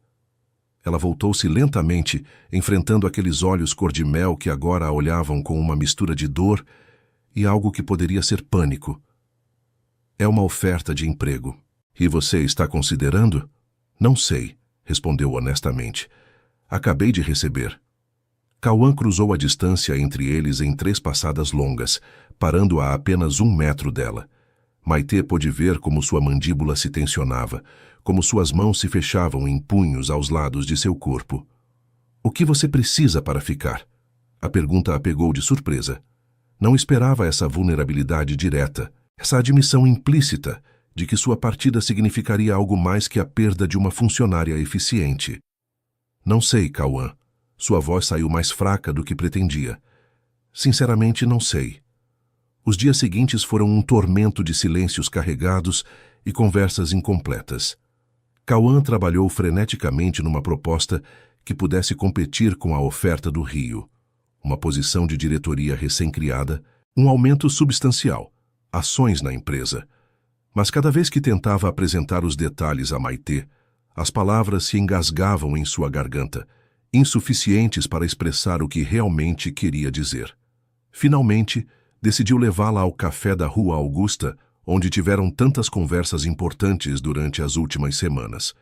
Ela voltou-se lentamente, enfrentando aqueles olhos cor-de-mel que agora a olhavam com uma mistura de dor e algo que poderia ser pânico. É uma oferta de emprego. E você está considerando? Não sei, respondeu honestamente. Acabei de receber. Cauã cruzou a distância entre eles em 3 passadas longas, parando a apenas 1 metro dela. Maitê pôde ver como sua mandíbula se tensionava, como suas mãos se fechavam em punhos aos lados de seu corpo. O que você precisa para ficar? A pergunta a pegou de surpresa. Não esperava essa vulnerabilidade direta, essa admissão implícita de que sua partida significaria algo mais que a perda de uma funcionária eficiente. Não sei, Cauã. Sua voz saiu mais fraca do que pretendia. Sinceramente, não sei. Os dias seguintes foram um tormento de silêncios carregados e conversas incompletas. Cauã trabalhou freneticamente numa proposta que pudesse competir com a oferta do Rio. Uma posição de diretoria recém-criada, um aumento substancial, ações na empresa. Mas cada vez que tentava apresentar os detalhes a Maitê, as palavras se engasgavam em sua garganta, insuficientes para expressar o que realmente queria dizer. Finalmente, Decidiu levá-la ao café da Rua Augusta, onde tiveram tantas conversas importantes durante as últimas semanas.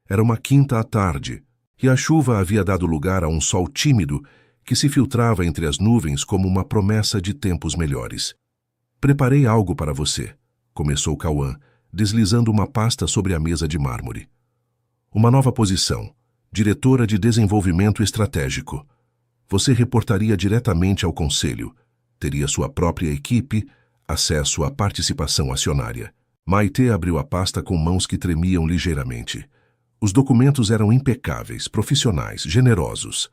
Era uma quinta à tarde, e a chuva havia dado lugar a um sol tímido que se filtrava entre as nuvens como uma promessa de tempos melhores. Preparei algo para você, começou Cauã, deslizando uma pasta sobre a mesa de mármore. Uma nova posição, diretora de desenvolvimento estratégico. Você reportaria diretamente ao conselho, teria sua própria equipe, acesso à participação acionária. Maitê abriu a pasta com mãos que tremiam ligeiramente. Os documentos eram impecáveis, profissionais, generosos.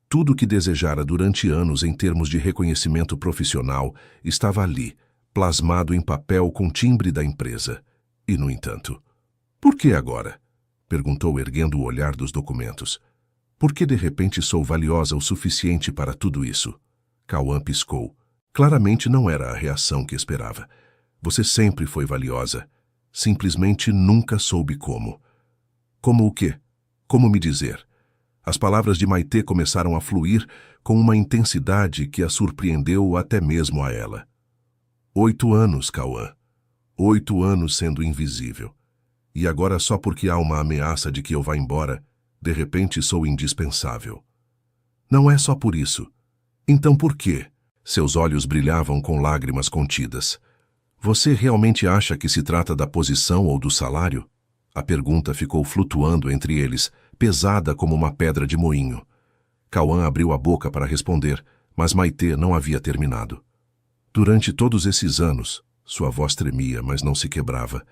Tudo o que desejara durante anos em termos de reconhecimento profissional estava ali, plasmado em papel com timbre da empresa. E, no entanto, por que agora? Perguntou erguendo o olhar dos documentos. Por que de repente sou valiosa o suficiente para tudo isso? Cauã piscou. Claramente não era a reação que esperava. Você sempre foi valiosa. Simplesmente nunca soube como. Como o quê? Como me dizer? As palavras de Maitê começaram a fluir com uma intensidade que a surpreendeu até mesmo a ela. 8 anos, Cauã. 8 anos sendo invisível. E agora só porque há uma ameaça de que eu vá embora, de repente sou indispensável. Não é só por isso. Então por quê? Seus olhos brilhavam com lágrimas contidas. Você realmente acha que se trata da posição ou do salário? A pergunta ficou flutuando entre eles, pesada como uma pedra de moinho. Cauã abriu a boca para responder, mas Maitê não havia terminado. Durante todos esses anos, sua voz tremia, mas não se quebrava.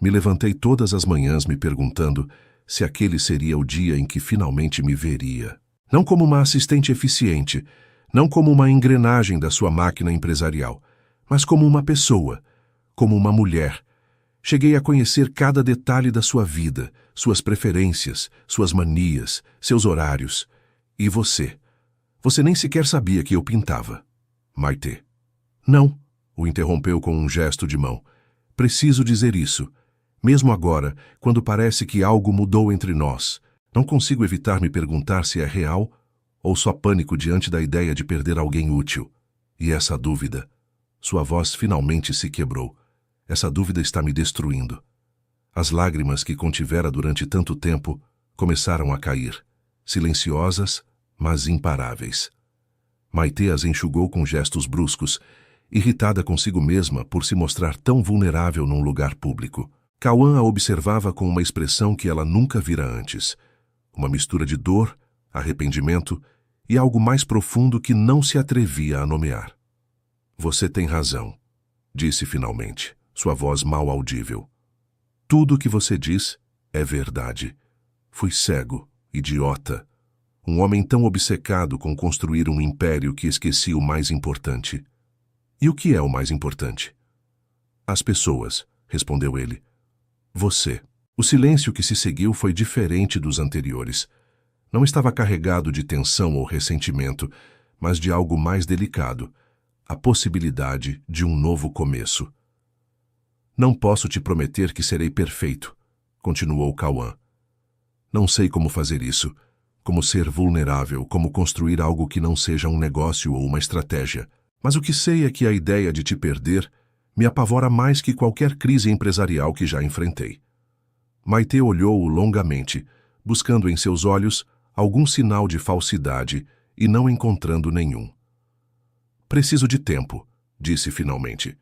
Me levantei todas as manhãs me perguntando se aquele seria o dia em que finalmente me veria. Não como uma assistente eficiente, não como uma engrenagem da sua máquina empresarial, mas como uma pessoa, como uma mulher. Cheguei a conhecer cada detalhe da sua vida, suas preferências, suas manias, seus horários. E você? Você nem sequer sabia que eu pintava. Maitê. Não, o interrompeu com um gesto de mão. Preciso dizer isso. Mesmo agora, quando parece que algo mudou entre nós, não consigo evitar me perguntar se é real ou só pânico diante da ideia de perder alguém útil. E essa dúvida, sua voz finalmente se quebrou. Essa dúvida está me destruindo. As lágrimas que contivera durante tanto tempo começaram a cair, silenciosas, mas imparáveis. Maitê as enxugou com gestos bruscos, irritada consigo mesma por se mostrar tão vulnerável num lugar público. Cauã a observava com uma expressão que ela nunca vira antes. Uma mistura de dor, arrependimento e algo mais profundo que não se atrevia a nomear. Você tem razão, disse finalmente, sua voz mal audível. Tudo o que você diz é verdade. Fui cego, idiota. Um homem tão obcecado com construir um império que esqueci o mais importante. E o que é o mais importante? As pessoas, respondeu ele. Você. O silêncio que se seguiu foi diferente dos anteriores. Não estava carregado de tensão ou ressentimento, mas de algo mais delicado, a possibilidade de um novo começo. Não posso te prometer que serei perfeito, continuou Cauã. Não sei como fazer isso, como ser vulnerável, como construir algo que não seja um negócio ou uma estratégia. Mas o que sei é que a ideia de te perder me apavora mais que qualquer crise empresarial que já enfrentei. Maitê olhou-o longamente, buscando em seus olhos algum sinal de falsidade e não encontrando nenhum. Preciso de tempo, disse finalmente,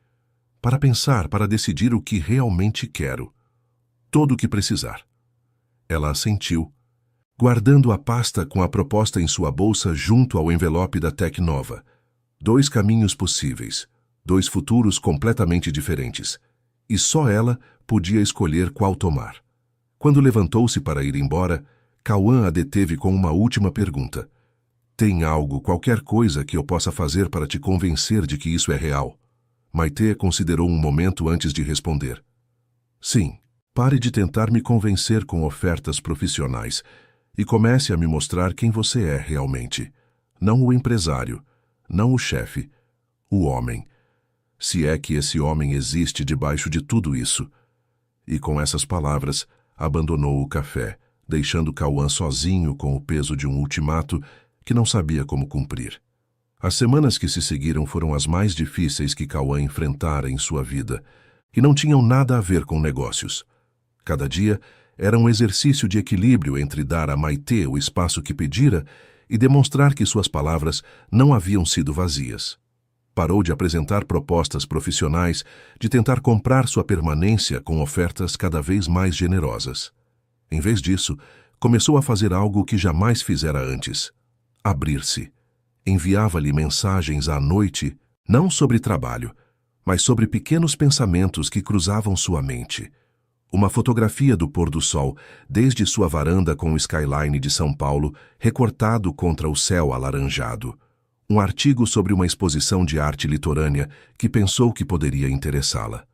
para pensar, para decidir o que realmente quero. Todo o que precisar. Ela assentiu, guardando a pasta com a proposta em sua bolsa junto ao envelope da Tecnova. 2 caminhos possíveis, 2 futuros completamente diferentes, e só ela podia escolher qual tomar. Quando levantou-se para ir embora, Cauã a deteve com uma última pergunta. Tem algo, qualquer coisa que eu possa fazer para te convencer de que isso é real? Maitê considerou um momento antes de responder. Sim, pare de tentar me convencer com ofertas profissionais e comece a me mostrar quem você é realmente. Não o empresário, não o chefe, o homem. Se é que esse homem existe debaixo de tudo isso. E com essas palavras, abandonou o café, deixando Cauã sozinho com o peso de um ultimato que não sabia como cumprir. As semanas que se seguiram foram as mais difíceis que Cauã enfrentara em sua vida, e não tinham nada a ver com negócios. Cada dia era um exercício de equilíbrio entre dar a Maitê o espaço que pedira e demonstrar que suas palavras não haviam sido vazias. Parou de apresentar propostas profissionais, de tentar comprar sua permanência com ofertas cada vez mais generosas. Em vez disso, começou a fazer algo que jamais fizera antes: abrir-se. Enviava-lhe mensagens à noite, não sobre trabalho, mas sobre pequenos pensamentos que cruzavam sua mente. Uma fotografia do pôr do sol, desde sua varanda com o skyline de São Paulo, recortado contra o céu alaranjado. Um artigo sobre uma exposição de arte litorânea que pensou que poderia interessá-la.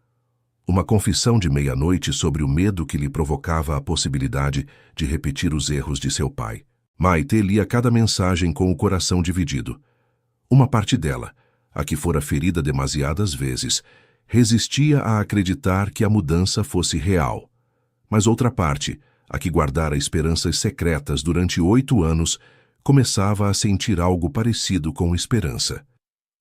Uma confissão de meia-noite sobre o medo que lhe provocava a possibilidade de repetir os erros de seu pai. Maitê lia cada mensagem com o coração dividido. Uma parte dela, a que fora ferida demasiadas vezes, resistia a acreditar que a mudança fosse real. Mas outra parte, a que guardara esperanças secretas durante 8 anos, começava a sentir algo parecido com esperança.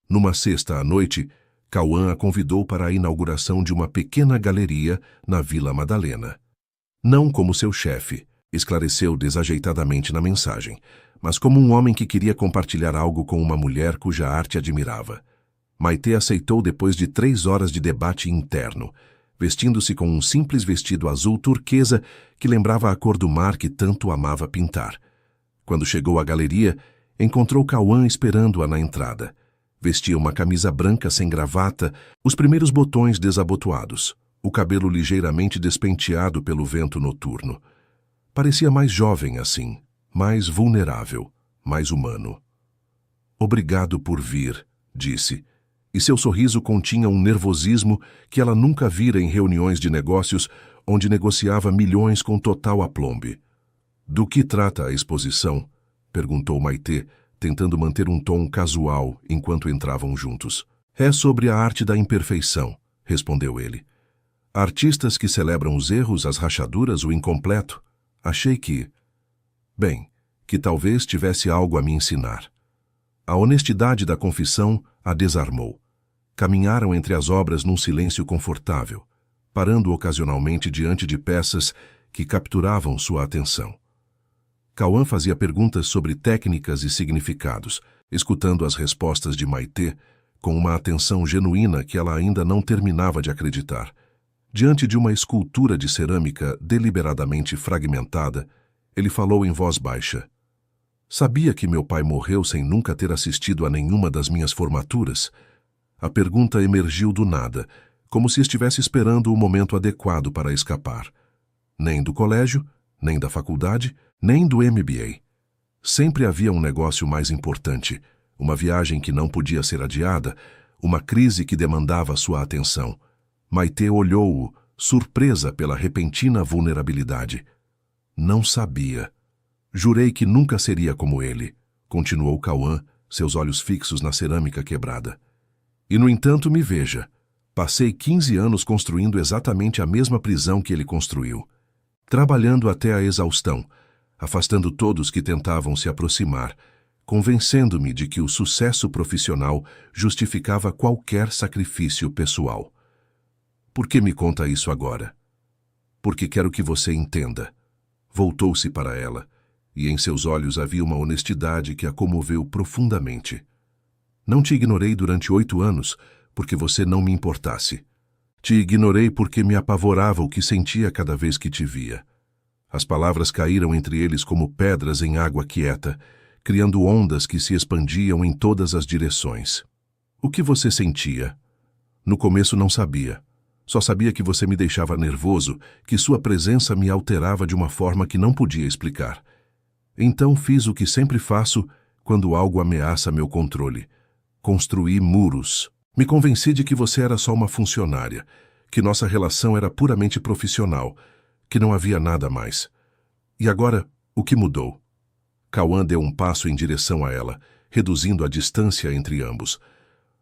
Numa sexta à noite, Cauã a convidou para a inauguração de uma pequena galeria na Vila Madalena. Não como seu chefe, esclareceu desajeitadamente na mensagem, mas como um homem que queria compartilhar algo com uma mulher cuja arte admirava. Maitê aceitou depois de 3 horas de debate interno, vestindo-se com um simples vestido azul turquesa que lembrava a cor do mar que tanto amava pintar. Quando chegou à galeria, encontrou Cauã esperando-a na entrada. Vestia uma camisa branca sem gravata, os primeiros botões desabotoados, o cabelo ligeiramente despenteado pelo vento noturno. Parecia mais jovem assim, mais vulnerável, mais humano. "Obrigado por vir", disse, e seu sorriso continha um nervosismo que ela nunca vira em reuniões de negócios onde negociava milhões com total aplombe. "Do que trata a exposição?", perguntou Maitê, tentando manter um tom casual enquanto entravam juntos. "É sobre a arte da imperfeição", respondeu ele. "Artistas que celebram os erros, as rachaduras, o incompleto. Achei que... bem, que talvez tivesse algo a me ensinar." A honestidade da confissão a desarmou. Caminharam entre as obras num silêncio confortável, parando ocasionalmente diante de peças que capturavam sua atenção. Cauã fazia perguntas sobre técnicas e significados, escutando as respostas de Maitê com uma atenção genuína que ela ainda não terminava de acreditar. Diante de uma escultura de cerâmica deliberadamente fragmentada, ele falou em voz baixa: "Sabia que meu pai morreu sem nunca ter assistido a nenhuma das minhas formaturas?" A pergunta emergiu do nada, como se estivesse esperando o momento adequado para escapar. Nem do colégio, nem da faculdade, nem do MBA. Sempre havia um negócio mais importante, uma viagem que não podia ser adiada, uma crise que demandava sua atenção. Maitê olhou-o, surpresa pela repentina vulnerabilidade. "Não sabia. Jurei que nunca seria como ele", continuou Cauã, seus olhos fixos na cerâmica quebrada. "E, no entanto, me veja. Passei 15 anos construindo exatamente a mesma prisão que ele construiu. Trabalhando até a exaustão, afastando todos que tentavam se aproximar, convencendo-me de que o sucesso profissional justificava qualquer sacrifício pessoal. Por que me conta isso agora?" "Porque quero que você entenda." Voltou-se para ela, e em seus olhos havia uma honestidade que a comoveu profundamente. "Não te ignorei durante 8 anos porque você não me importasse. Te ignorei porque me apavorava o que sentia cada vez que te via." As palavras caíram entre eles como pedras em água quieta, criando ondas que se expandiam em todas as direções. "O que você sentia?" "No começo não sabia. Só sabia que você me deixava nervoso, que sua presença me alterava de uma forma que não podia explicar. Então fiz o que sempre faço quando algo ameaça meu controle. Construí muros. Me convenci de que você era só uma funcionária, que nossa relação era puramente profissional, que não havia nada mais. E agora, o que mudou?" Cauã deu um passo em direção a ela, reduzindo a distância entre ambos.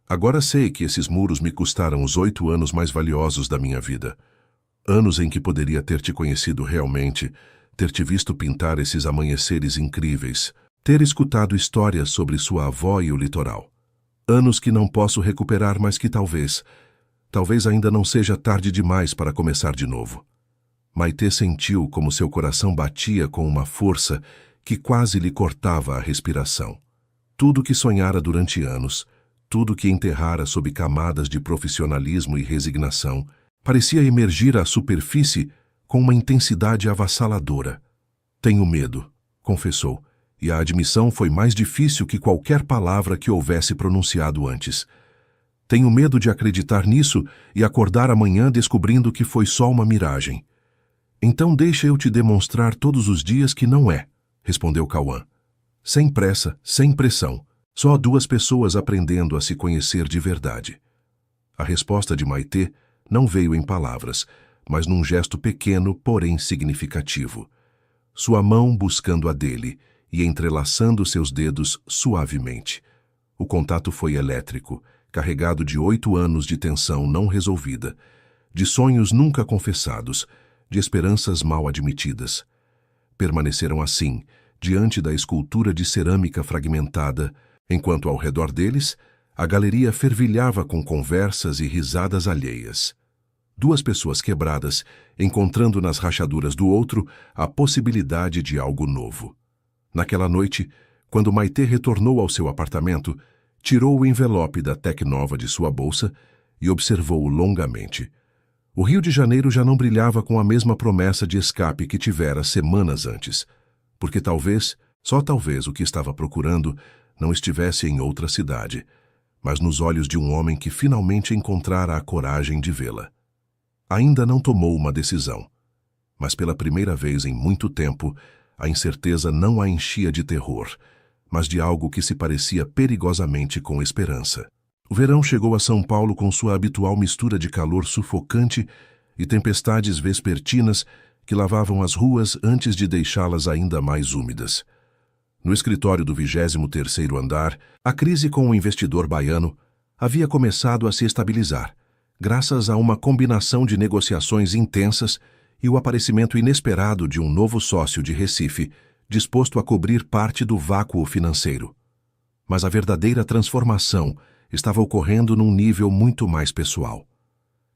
"Agora sei que esses muros me custaram os 8 anos mais valiosos da minha vida. Anos em que poderia ter te conhecido realmente, ter te visto pintar esses amanheceres incríveis, ter escutado histórias sobre sua avó e o litoral. Anos que não posso recuperar, mas que talvez ainda não seja tarde demais para começar de novo. Maitê sentiu como seu coração batia com uma força que quase lhe cortava a respiração. Tudo que sonhara durante anos, tudo que enterrara sob camadas de profissionalismo e resignação, parecia emergir à superfície com uma intensidade avassaladora. Tenho medo, confessou, e a admissão foi mais difícil que qualquer palavra que houvesse pronunciado antes. Tenho medo de acreditar nisso e acordar amanhã descobrindo que foi só uma miragem. Então deixa eu te demonstrar todos os dias que não é, respondeu Cauã. Sem pressa, sem pressão, só duas pessoas aprendendo a se conhecer de verdade. A resposta de Maitê não veio em palavras, mas num gesto pequeno, porém significativo. Sua mão buscando a dele e entrelaçando seus dedos suavemente. O contato foi elétrico, carregado de 8 anos de tensão não resolvida, de sonhos nunca confessados, de esperanças mal admitidas. Permaneceram assim, diante da escultura de cerâmica fragmentada, enquanto ao redor deles, a galeria fervilhava com conversas e risadas alheias. Duas pessoas quebradas, encontrando nas rachaduras do outro a possibilidade de algo novo. Naquela noite, quando Maitê retornou ao seu apartamento, tirou o envelope da Tecnova de sua bolsa e observou-o longamente. O Rio de Janeiro já não brilhava com a mesma promessa de escape que tivera semanas antes, porque talvez, só talvez, o que estava procurando não estivesse em outra cidade, mas nos olhos de um homem que finalmente encontrara a coragem de vê-la. Ainda não tomou uma decisão, mas pela primeira vez em muito tempo, a incerteza não a enchia de terror, mas de algo que se parecia perigosamente com esperança. O verão chegou a São Paulo com sua habitual mistura de calor sufocante e tempestades vespertinas que lavavam as ruas antes de deixá-las ainda mais úmidas. No escritório do 23º andar, a crise com o investidor baiano havia começado a se estabilizar, graças a uma combinação de negociações intensas e o aparecimento inesperado de um novo sócio de Recife, disposto a cobrir parte do vácuo financeiro. Mas a verdadeira transformação estava ocorrendo num nível muito mais pessoal.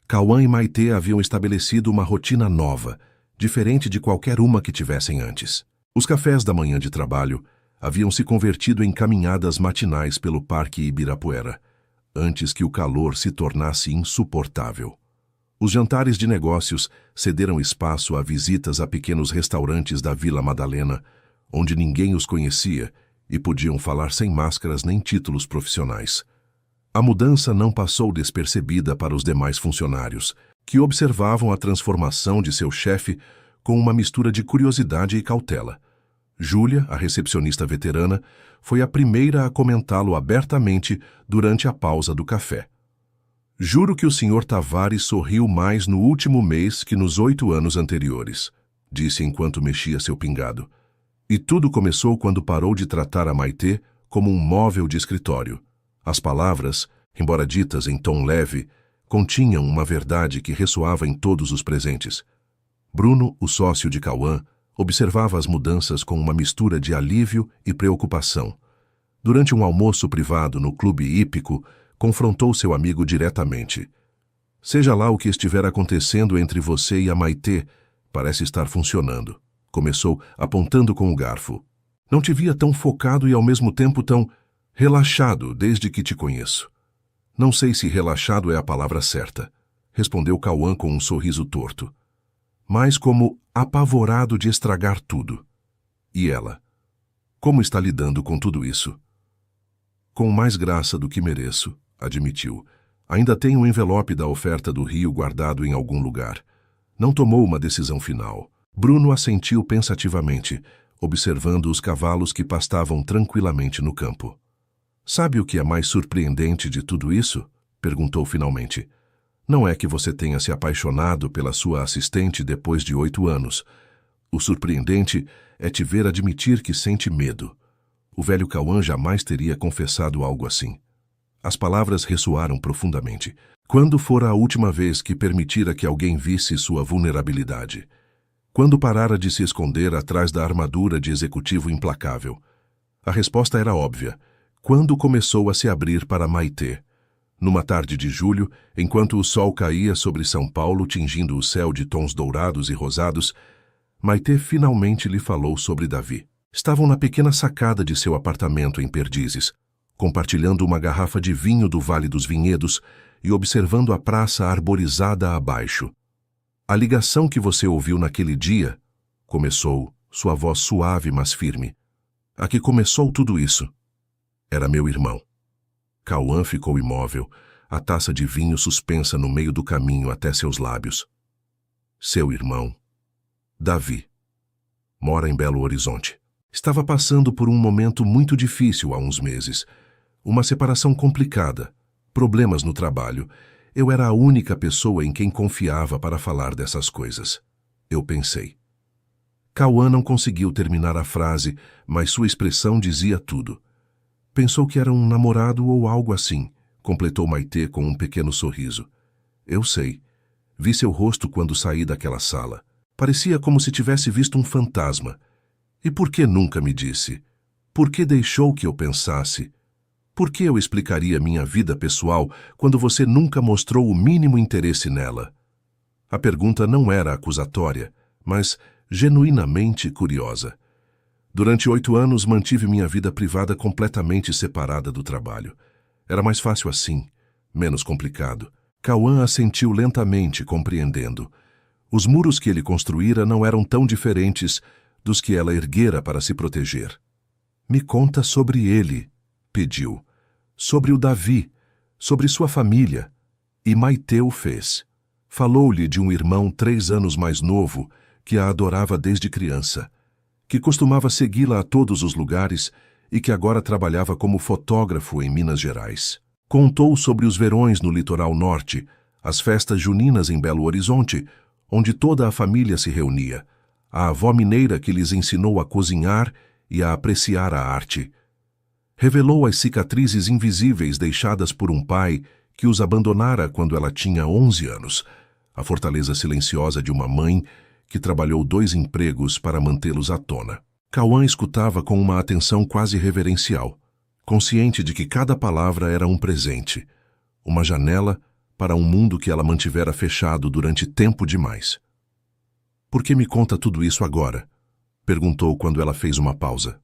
Cauã e Maitê haviam estabelecido uma rotina nova, diferente de qualquer uma que tivessem antes. Os cafés da manhã de trabalho haviam se convertido em caminhadas matinais pelo Parque Ibirapuera, antes que o calor se tornasse insuportável. Os jantares de negócios cederam espaço a visitas a pequenos restaurantes da Vila Madalena, onde ninguém os conhecia e podiam falar sem máscaras nem títulos profissionais. A mudança não passou despercebida para os demais funcionários, que observavam a transformação de seu chefe com uma mistura de curiosidade e cautela. Júlia, a recepcionista veterana, foi a primeira a comentá-lo abertamente durante a pausa do café. Juro que o Sr. Tavares sorriu mais no último mês que nos 8 anos anteriores, disse enquanto mexia seu pingado. E tudo começou quando parou de tratar a Maitê como um móvel de escritório. As palavras, embora ditas em tom leve, continham uma verdade que ressoava em todos os presentes. Bruno, o sócio de Cauã, observava as mudanças com uma mistura de alívio e preocupação. Durante um almoço privado no Clube Hípico, confrontou seu amigo diretamente. Seja lá o que estiver acontecendo entre você e a Maitê, parece estar funcionando. Começou apontando com o garfo. Não te via tão focado e ao mesmo tempo tão relaxado desde que te conheço. Não sei se relaxado é a palavra certa, respondeu Cauã com um sorriso torto. Mas como apavorado de estragar tudo. E ela? Como está lidando com tudo isso? Com mais graça do que mereço, admitiu. Ainda tem um envelope da oferta do Rio guardado em algum lugar. Não tomou uma decisão final. Bruno assentiu pensativamente, observando os cavalos que pastavam tranquilamente no campo. Sabe o que é mais surpreendente de tudo isso? Perguntou finalmente. Não é que você tenha se apaixonado pela sua assistente depois de 8 anos. O surpreendente é te ver admitir que sente medo. O velho Cauã jamais teria confessado algo assim. As palavras ressoaram profundamente. Quando fora a última vez que permitira que alguém visse sua vulnerabilidade? Quando parara de se esconder atrás da armadura de executivo implacável? A resposta era óbvia. quando começou a se abrir para Maitê. Numa tarde de julho, enquanto o sol caía sobre São Paulo, tingindo o céu de tons dourados e rosados, Maitê finalmente lhe falou sobre Davi. Estavam na pequena sacada de seu apartamento em Perdizes, compartilhando uma garrafa de vinho do Vale dos Vinhedos e observando a praça arborizada abaixo. A ligação que você ouviu naquele dia, começou, sua voz suave mas firme. A que começou tudo isso era meu irmão. Cauã ficou imóvel, a taça de vinho suspensa no meio do caminho até seus lábios. Seu irmão, Davi, mora em Belo Horizonte. Estava passando por um momento muito difícil há uns meses. Uma separação complicada, problemas no trabalho. Eu era a única pessoa em quem confiava para falar dessas coisas. Eu pensei. Cauã não conseguiu terminar a frase, mas sua expressão dizia tudo. Pensou que era um namorado ou algo assim, completou Maitê com um pequeno sorriso. Eu sei. Vi seu rosto quando saí daquela sala. Parecia como se tivesse visto um fantasma. E por que nunca me disse? Por que deixou que eu pensasse? Por que eu explicaria minha vida pessoal quando você nunca mostrou o mínimo interesse nela? A pergunta não era acusatória, mas genuinamente curiosa. Durante 8 anos mantive minha vida privada completamente separada do trabalho. Era mais fácil assim, menos complicado. Cauã assentiu lentamente, compreendendo. Os muros que ele construíra não eram tão diferentes dos que ela erguera para se proteger. Me conta sobre ele, pediu. Sobre o Davi, sobre sua família. E Maitê o fez. Falou-lhe de um irmão 3 anos mais novo que a adorava desde criança, que costumava segui-la a todos os lugares e que agora trabalhava como fotógrafo em Minas Gerais. Contou sobre os verões no litoral norte, as festas juninas em Belo Horizonte, onde toda a família se reunia, a avó mineira que lhes ensinou a cozinhar e a apreciar a arte. Revelou as cicatrizes invisíveis deixadas por um pai que os abandonara quando ela tinha 11 anos, a fortaleza silenciosa de uma mãe que trabalhou 2 empregos para mantê-los à tona. Cauã escutava com uma atenção quase reverencial, consciente de que cada palavra era um presente, uma janela para um mundo que ela mantivera fechado durante tempo demais. Por que me conta tudo isso agora? Perguntou quando ela fez uma pausa.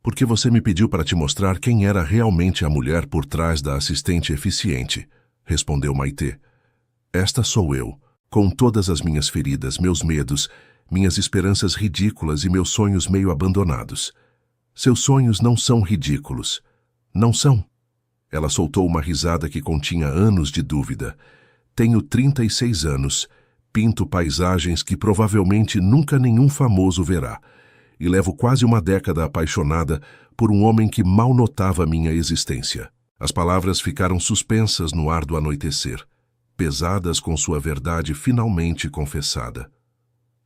Porque você me pediu para te mostrar quem era realmente a mulher por trás da assistente eficiente, respondeu Maitê. Esta sou eu, com todas as minhas feridas, meus medos, minhas esperanças ridículas e meus sonhos meio abandonados. Seus sonhos não são ridículos. Não são. Ela soltou uma risada que continha anos de dúvida. Tenho 36 anos, pinto paisagens que provavelmente nunca nenhum famoso verá, e levo quase uma década apaixonada por um homem que mal notava minha existência. As palavras ficaram suspensas no ar do anoitecer, pesadas com sua verdade finalmente confessada.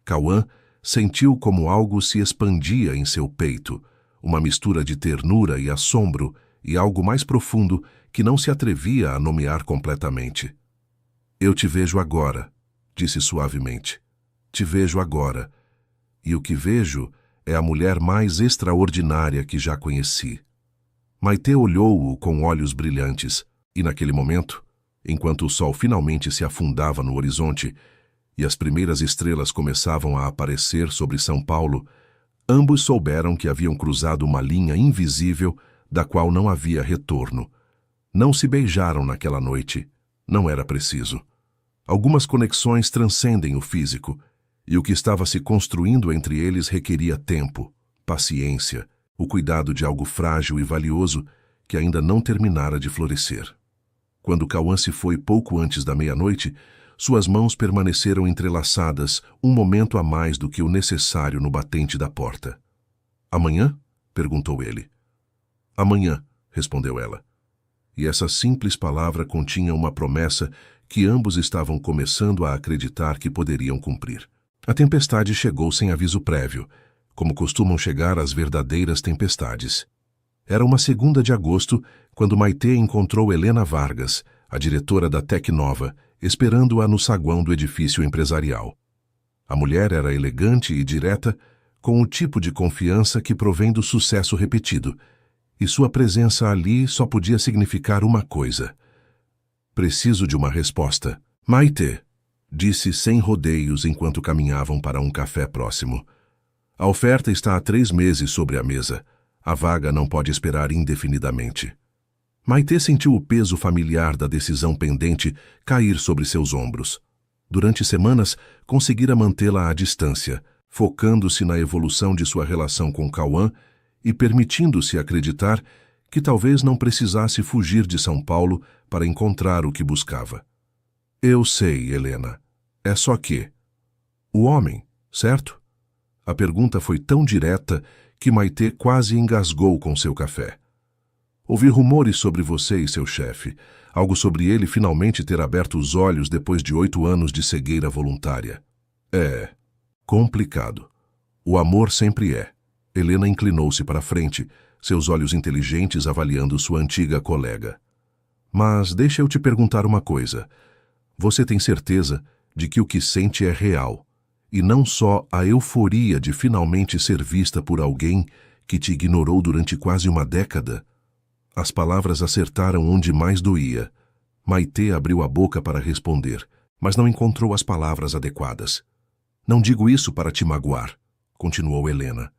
Cauã sentiu como algo se expandia em seu peito, uma mistura de ternura e assombro e algo mais profundo que não se atrevia a nomear completamente. Eu te vejo agora, disse suavemente. Te vejo agora. E o que vejo é a mulher mais extraordinária que já conheci. Maitê olhou-o com olhos brilhantes, e naquele momento, enquanto o sol finalmente se afundava no horizonte e as primeiras estrelas começavam a aparecer sobre São Paulo, ambos souberam que haviam cruzado uma linha invisível da qual não havia retorno. Não se beijaram naquela noite. Não era preciso. Algumas conexões transcendem o físico, e o que estava se construindo entre eles requeria tempo, paciência, o cuidado de algo frágil e valioso que ainda não terminara de florescer. Quando Cauã se foi pouco antes da meia-noite, suas mãos permaneceram entrelaçadas um momento a mais do que o necessário no batente da porta. Amanhã? Perguntou ele. Amanhã, respondeu ela. E essa simples palavra continha uma promessa que ambos estavam começando a acreditar que poderiam cumprir. A tempestade chegou sem aviso prévio, como costumam chegar as verdadeiras tempestades. Era uma 2ª de agosto, quando Maitê encontrou Helena Vargas, a diretora da Tecnova, esperando-a no saguão do edifício empresarial. A mulher era elegante e direta, com o tipo de confiança que provém do sucesso repetido, e sua presença ali só podia significar uma coisa. Preciso de uma resposta. Maite, disse sem rodeios enquanto caminhavam para um café próximo. A oferta está há 3 meses sobre a mesa. A vaga não pode esperar indefinidamente. Maite sentiu o peso familiar da decisão pendente cair sobre seus ombros. Durante semanas, conseguira mantê-la à distância, focando-se na evolução de sua relação com Cauã e permitindo-se acreditar que talvez não precisasse fugir de São Paulo para encontrar o que buscava. Eu sei, Helena. É só que... O homem, certo? A pergunta foi tão direta que Maite quase engasgou com seu café. Ouvi rumores sobre você e seu chefe, algo sobre ele finalmente ter aberto os olhos depois de 8 anos de cegueira voluntária. É complicado. O amor sempre é. Helena inclinou-se para frente, seus olhos inteligentes avaliando sua antiga colega. Mas deixa eu te perguntar uma coisa. Você tem certeza de que o que sente é real, e não só a euforia de finalmente ser vista por alguém que te ignorou durante quase uma década? As palavras acertaram onde mais doía. Maite abriu a boca para responder, mas não encontrou as palavras adequadas. Não digo isso para te magoar, continuou Helena.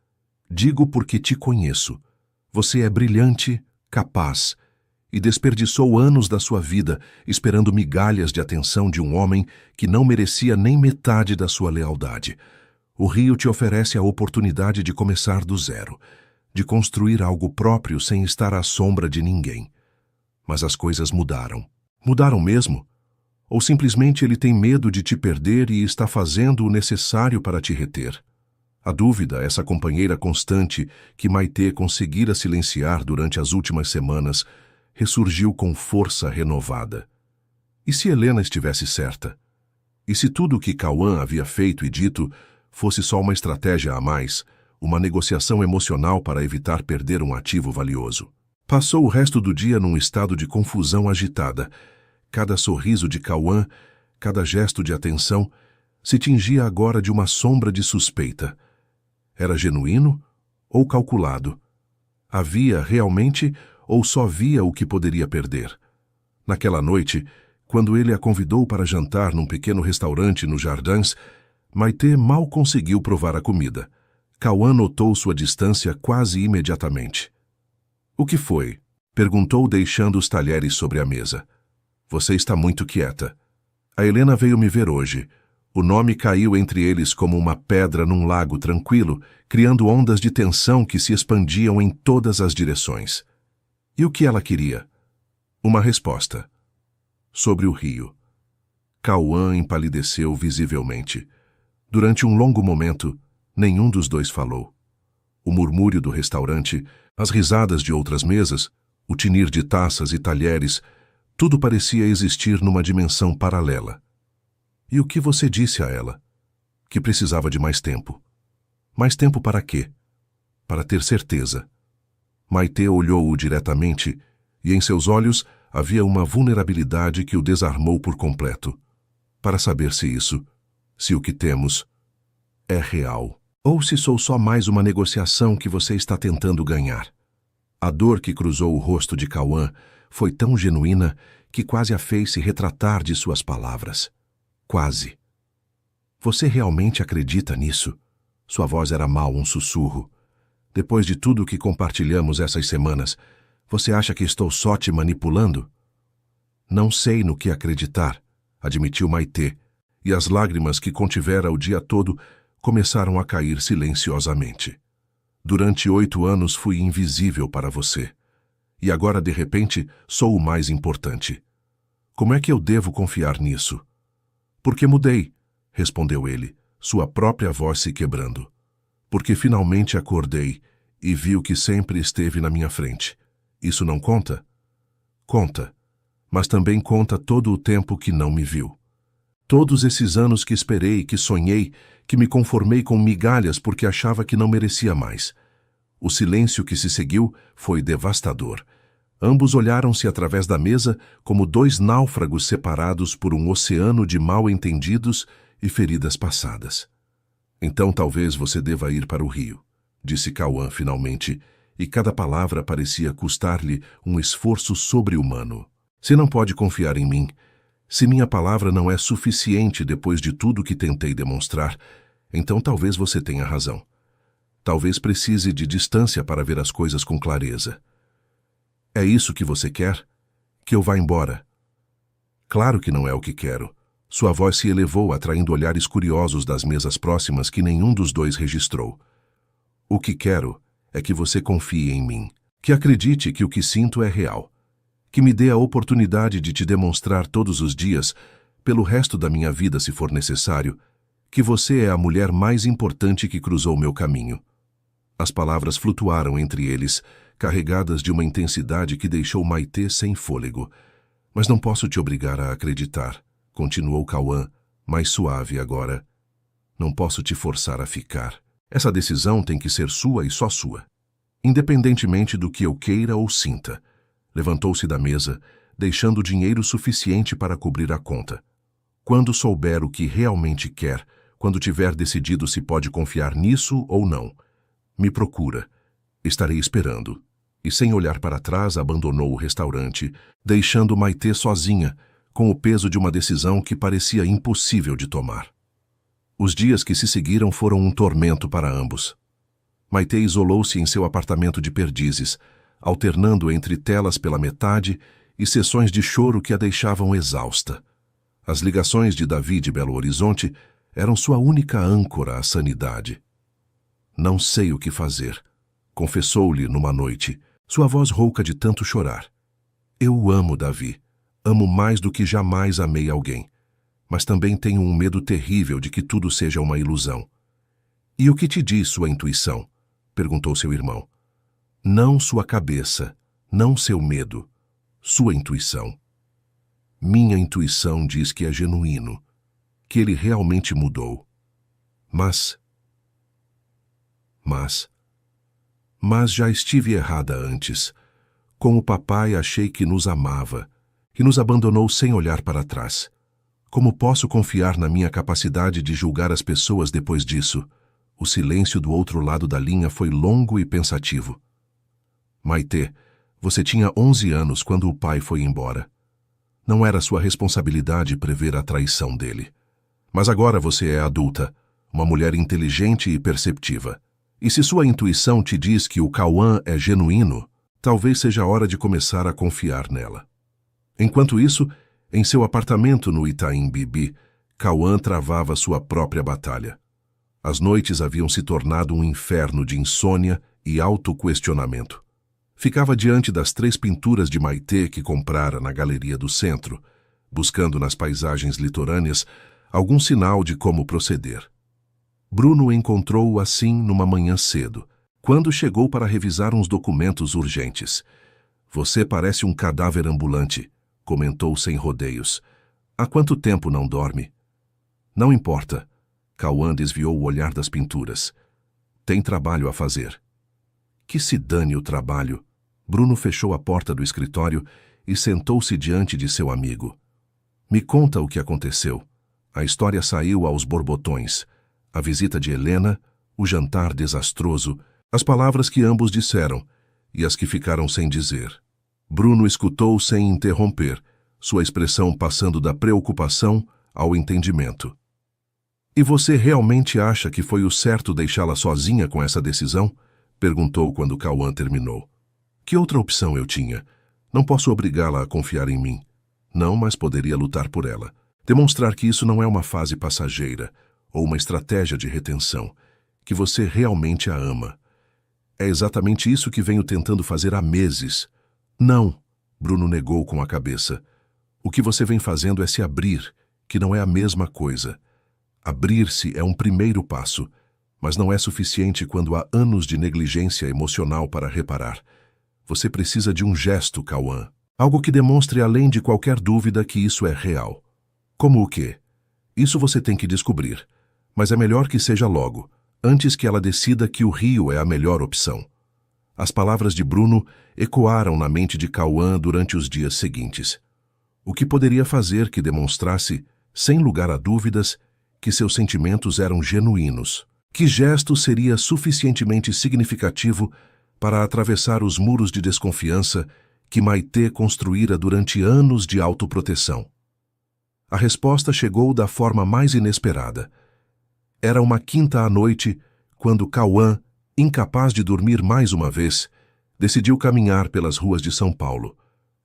Digo porque te conheço. Você é brilhante, capaz, e desperdiçou anos da sua vida esperando migalhas de atenção de um homem que não merecia nem metade da sua lealdade. O Rio te oferece a oportunidade de começar do zero, de construir algo próprio sem estar à sombra de ninguém. Mas as coisas mudaram. Mudaram mesmo? Ou simplesmente ele tem medo de te perder e está fazendo o necessário para te reter? A dúvida, essa companheira constante que Maite conseguira silenciar durante as últimas semanas, ressurgiu com força renovada. E se Helena estivesse certa? E se tudo o que Cauã havia feito e dito fosse só uma estratégia a mais, uma negociação emocional para evitar perder um ativo valioso? Passou o resto do dia num estado de confusão agitada. Cada sorriso de Cauã, cada gesto de atenção, se tingia agora de uma sombra de suspeita. Era genuíno ou calculado? Havia realmente ou só via o que poderia perder? Naquela noite, quando ele a convidou para jantar num pequeno restaurante nos Jardins, Maite mal conseguiu provar a comida. Cauã notou sua distância quase imediatamente. — O que foi? Perguntou, deixando os talheres sobre a mesa. — Você está muito quieta. A Helena veio me ver hoje. O nome caiu entre eles como uma pedra num lago tranquilo, criando ondas de tensão que se expandiam em todas as direções. E o que ela queria? Uma resposta. Sobre o rio. Cauã empalideceu visivelmente. Durante um longo momento, nenhum dos dois falou. O murmúrio do restaurante, as risadas de outras mesas, o tinir de taças e talheres, tudo parecia existir numa dimensão paralela. E o que você disse a ela? Que precisava de mais tempo. Mais tempo para quê? Para ter certeza. Maite olhou-o diretamente e em seus olhos havia uma vulnerabilidade que o desarmou por completo. Para saber se isso, se o que temos, é real. Ou se sou só mais uma negociação que você está tentando ganhar. A dor que cruzou o rosto de Cauã foi tão genuína que quase a fez se retratar de suas palavras. Quase. Você realmente acredita nisso? Sua voz era mal um sussurro. Depois de tudo o que compartilhamos essas semanas, você acha que estou só te manipulando? Não sei no que acreditar, admitiu Maite, e as lágrimas que contivera o dia todo começaram a cair silenciosamente. Durante 8 anos fui invisível para você. E agora, de repente, sou o mais importante. Como é que eu devo confiar nisso? Porque mudei, respondeu ele, sua própria voz se quebrando. Porque finalmente acordei e vi o que sempre esteve na minha frente. Isso não conta? Conta, mas também conta todo o tempo que não me viu. Todos esses anos que esperei, que sonhei, que me conformei com migalhas porque achava que não merecia mais. O silêncio que se seguiu foi devastador. Ambos olharam-se através da mesa como 2 náufragos separados por um oceano de mal-entendidos e feridas passadas. Então talvez você deva ir para o rio, disse Cauã finalmente, e cada palavra parecia custar-lhe um esforço sobre-humano. Se não pode confiar em mim, se minha palavra não é suficiente depois de tudo que tentei demonstrar, então talvez você tenha razão. Talvez precise de distância para ver as coisas com clareza. É isso que você quer? Que eu vá embora? Claro que não é o que quero. Sua voz se elevou, atraindo olhares curiosos das mesas próximas que nenhum dos dois registrou. O que quero é que você confie em mim, que acredite que o que sinto é real, que me dê a oportunidade de te demonstrar todos os dias, pelo resto da minha vida se for necessário, que você é a mulher mais importante que cruzou meu caminho. As palavras flutuaram entre eles, carregadas de uma intensidade que deixou Maitê sem fôlego. Mas não posso te obrigar a acreditar, continuou Cauã, mais suave agora. Não posso te forçar a ficar. Essa decisão tem que ser sua e só sua. Independentemente do que eu queira ou sinta. Levantou-se da mesa, deixando dinheiro suficiente para cobrir a conta. Quando souber o que realmente quer, quando tiver decidido se pode confiar nisso ou não, me procura. Estarei esperando. E sem olhar para trás abandonou o restaurante, deixando Maitê sozinha, com o peso de uma decisão que parecia impossível de tomar. Os dias que se seguiram foram um tormento para ambos. Maitê isolou-se em seu apartamento de Perdizes, alternando entre telas pela metade e sessões de choro que a deixavam exausta. As ligações de Davi de Belo Horizonte eram sua única âncora à sanidade. Não sei o que fazer, confessou-lhe numa noite, sua voz rouca de tanto chorar. Eu o amo, Davi. Amo mais do que jamais amei alguém. Mas também tenho um medo terrível de que tudo seja uma ilusão. E o que te diz sua intuição? Perguntou seu irmão. Não sua cabeça, não seu medo, sua intuição. Minha intuição diz que é genuíno, que ele realmente mudou. Mas já estive errada antes. Com o papai achei que nos amava, que nos abandonou sem olhar para trás. Como posso confiar na minha capacidade de julgar as pessoas depois disso? O silêncio do outro lado da linha foi longo e pensativo. Maitê, você tinha 11 anos quando o pai foi embora. Não era sua responsabilidade prever a traição dele. Mas agora você é adulta, uma mulher inteligente e perceptiva. E se sua intuição te diz que o Cauã é genuíno, talvez seja a hora de começar a confiar nela. Enquanto isso, em seu apartamento no Itaim Bibi, Cauã travava sua própria batalha. As noites haviam se tornado um inferno de insônia e autoquestionamento. Ficava diante das 3 pinturas de Maitê que comprara na galeria do centro, buscando nas paisagens litorâneas algum sinal de como proceder. Bruno encontrou-o assim numa manhã cedo, quando chegou para revisar uns documentos urgentes. Você parece um cadáver ambulante, comentou sem rodeios. Há quanto tempo não dorme? Não importa. Cauã desviou o olhar das pinturas. Tem trabalho a fazer. Que se dane o trabalho. Bruno fechou a porta do escritório e sentou-se diante de seu amigo. Me conta o que aconteceu. A história saiu aos borbotões. A visita de Helena, o jantar desastroso, as palavras que ambos disseram e as que ficaram sem dizer. Bruno escutou sem interromper, sua expressão passando da preocupação ao entendimento. E você realmente acha que foi o certo deixá-la sozinha com essa decisão? Perguntou quando Cauã terminou. Que outra opção eu tinha? Não posso obrigá-la a confiar em mim. Não, mas poderia lutar por ela. Demonstrar que isso não é uma fase passageira ou uma estratégia de retenção, que você realmente a ama. É exatamente isso que venho tentando fazer há meses. Não, Bruno negou com a cabeça. O que você vem fazendo é se abrir, que não é a mesma coisa. Abrir-se é um primeiro passo, mas não é suficiente quando há anos de negligência emocional para reparar. Você precisa de um gesto, Cauã. Algo que demonstre além de qualquer dúvida que isso é real. Como o quê? Isso você tem que descobrir. Mas é melhor que seja logo, antes que ela decida que o Rio é a melhor opção. As palavras de Bruno ecoaram na mente de Cauã durante os dias seguintes. O que poderia fazer que demonstrasse, sem lugar a dúvidas, que seus sentimentos eram genuínos? Que gesto seria suficientemente significativo para atravessar os muros de desconfiança que Maitê construíra durante anos de autoproteção. A resposta chegou da forma mais inesperada. Era uma quinta à noite, quando Cauã, incapaz de dormir mais uma vez, decidiu caminhar pelas ruas de São Paulo.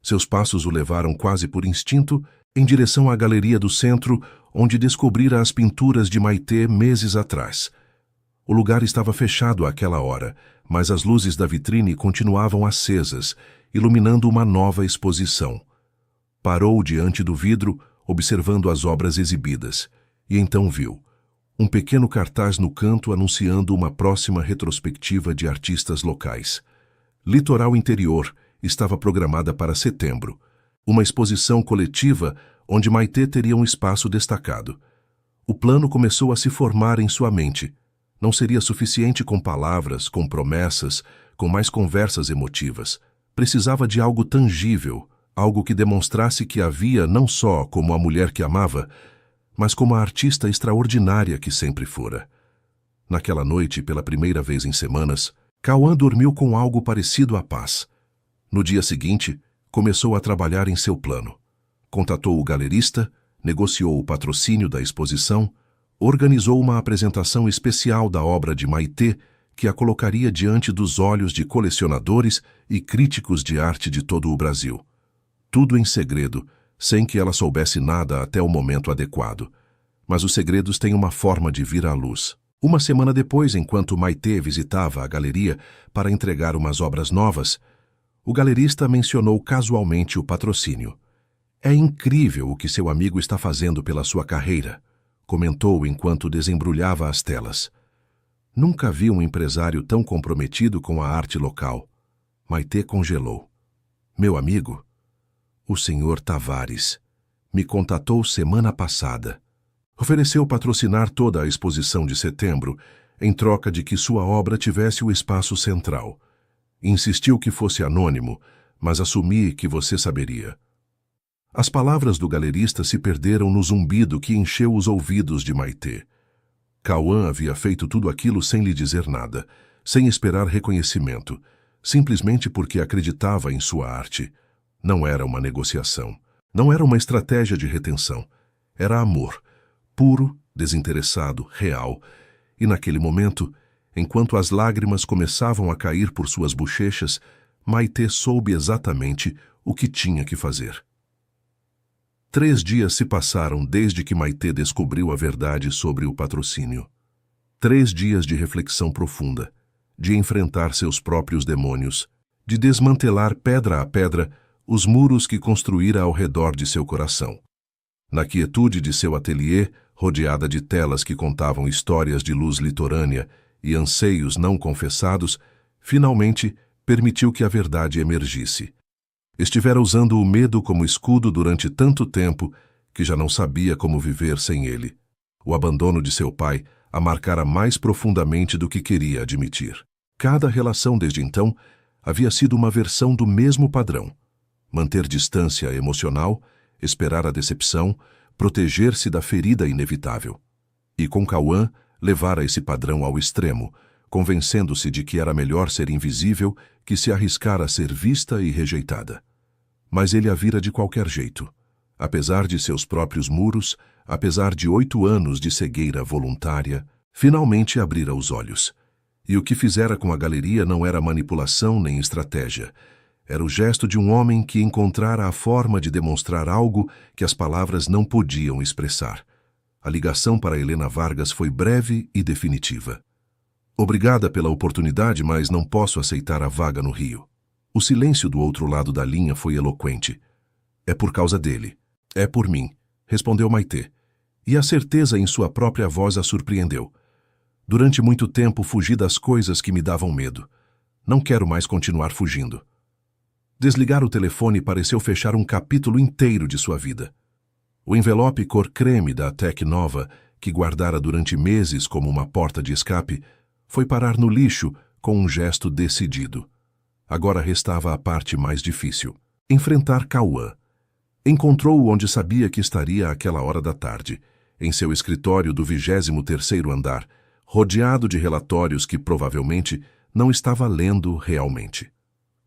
Seus passos o levaram quase por instinto em direção à galeria do centro, onde descobrira as pinturas de Maitê meses atrás. O lugar estava fechado àquela hora, mas as luzes da vitrine continuavam acesas, iluminando uma nova exposição. Parou diante do vidro, observando as obras exibidas, e então viu um pequeno cartaz no canto anunciando uma próxima retrospectiva de artistas locais. Litoral Interior estava programada para setembro, uma exposição coletiva onde Maitê teria um espaço destacado. O plano começou a se formar em sua mente. Não seria suficiente com palavras, com promessas, com mais conversas emotivas. Precisava de algo tangível, algo que demonstrasse que a via não só como a mulher que amava, mas como a artista extraordinária que sempre fora. Naquela noite, pela primeira vez em semanas, Cauã dormiu com algo parecido à paz. No dia seguinte, começou a trabalhar em seu plano. Contatou o galerista, negociou o patrocínio da exposição, organizou uma apresentação especial da obra de Maitê que a colocaria diante dos olhos de colecionadores e críticos de arte de todo o Brasil. Tudo em segredo, sem que ela soubesse nada até o momento adequado. Mas os segredos têm uma forma de vir à luz. Uma semana depois, enquanto Maitê visitava a galeria para entregar umas obras novas, o galerista mencionou casualmente o patrocínio. "É incrível o que seu amigo está fazendo pela sua carreira", comentou enquanto desembrulhava as telas. Nunca vi um empresário tão comprometido com a arte local. Maitê congelou. "Meu amigo? O senhor Tavares me contatou semana passada. Ofereceu patrocinar toda a exposição de setembro, em troca de que sua obra tivesse o espaço central. Insistiu que fosse anônimo, mas assumi que você saberia." As palavras do galerista se perderam no zumbido que encheu os ouvidos de Maitê. Cauã havia feito tudo aquilo sem lhe dizer nada, sem esperar reconhecimento, simplesmente porque acreditava em sua arte. Não era uma negociação, não era uma estratégia de retenção. Era amor, puro, desinteressado, real. E naquele momento, enquanto as lágrimas começavam a cair por suas bochechas, Maitê soube exatamente o que tinha que fazer. 3 dias se passaram desde que Maitê descobriu a verdade sobre o patrocínio. 3 dias de reflexão profunda, de enfrentar seus próprios demônios, de desmantelar pedra a pedra os muros que construíra ao redor de seu coração. Na quietude de seu ateliê, rodeada de telas que contavam histórias de luz litorânea e anseios não confessados, finalmente permitiu que a verdade emergisse. Estivera usando o medo como escudo durante tanto tempo que já não sabia como viver sem ele. O abandono de seu pai a marcara mais profundamente do que queria admitir. Cada relação desde então havia sido uma versão do mesmo padrão. Manter distância emocional, esperar a decepção, proteger-se da ferida inevitável. E com Cauã, levara esse padrão ao extremo, convencendo-se de que era melhor ser invisível que se arriscar a ser vista e rejeitada. Mas ele a vira de qualquer jeito. Apesar de seus próprios muros, apesar de 8 anos de cegueira voluntária, finalmente abrira os olhos. E o que fizera com a galeria não era manipulação nem estratégia. Era o gesto de um homem que encontrara a forma de demonstrar algo que as palavras não podiam expressar. A ligação para Helena Vargas foi breve e definitiva. "Obrigada pela oportunidade, mas não posso aceitar a vaga no Rio." O silêncio do outro lado da linha foi eloquente. "É por causa dele. É por mim", respondeu Maitê. E a certeza em sua própria voz a surpreendeu. "Durante muito tempo fugi das coisas que me davam medo. Não quero mais continuar fugindo." Desligar o telefone pareceu fechar um capítulo inteiro de sua vida. O envelope cor creme da Tec Nova, que guardara durante meses como uma porta de escape, foi parar no lixo com um gesto decidido. Agora restava a parte mais difícil: enfrentar Cauã. Encontrou-o onde sabia que estaria àquela hora da tarde, em seu escritório do 23º andar, rodeado de relatórios que provavelmente não estava lendo realmente.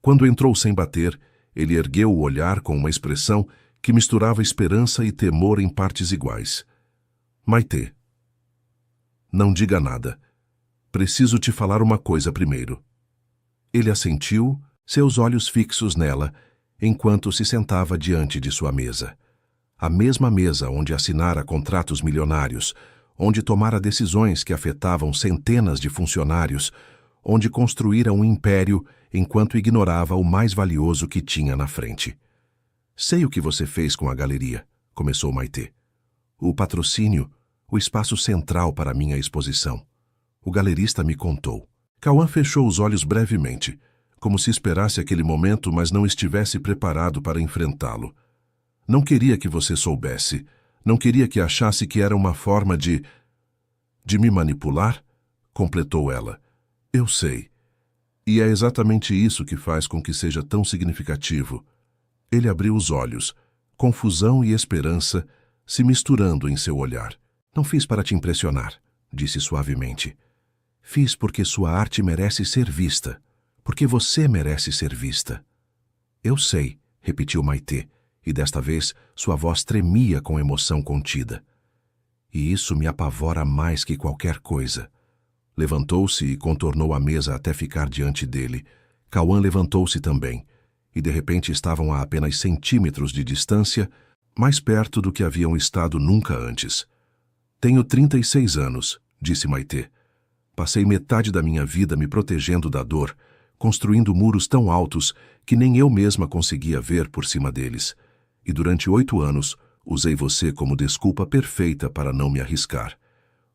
Quando entrou sem bater, ele ergueu o olhar com uma expressão que misturava esperança e temor em partes iguais. Maitê. Não diga nada. Preciso te falar uma coisa primeiro. Ele assentiu, seus olhos fixos nela, enquanto se sentava diante de sua mesa. A mesma mesa onde assinara contratos milionários, onde tomara decisões que afetavam centenas de funcionários, onde construíra um império enquanto ignorava o mais valioso que tinha na frente. Sei o que você fez com a galeria, começou Maitê. O patrocínio, o espaço central para minha exposição. O galerista me contou. Cauã fechou os olhos brevemente, como se esperasse aquele momento, mas não estivesse preparado para enfrentá-lo. Não queria que você soubesse. Não queria que achasse que era uma forma de me manipular? Completou ela. Eu sei. E é exatamente isso que faz com que seja tão significativo. Ele abriu os olhos, confusão e esperança se misturando em seu olhar. Não fiz para te impressionar, disse suavemente. Fiz porque sua arte merece ser vista, porque você merece ser vista. Eu sei, repetiu Maitê, e desta vez sua voz tremia com emoção contida. E isso me apavora mais que qualquer coisa. Levantou-se e contornou a mesa até ficar diante dele. Cauã levantou-se também, e de repente estavam a apenas centímetros de distância, mais perto do que haviam estado nunca antes. Tenho 36 anos, disse Maitê. Passei metade da minha vida me protegendo da dor, construindo muros tão altos que nem eu mesma conseguia ver por cima deles. E durante 8 anos, usei você como desculpa perfeita para não me arriscar.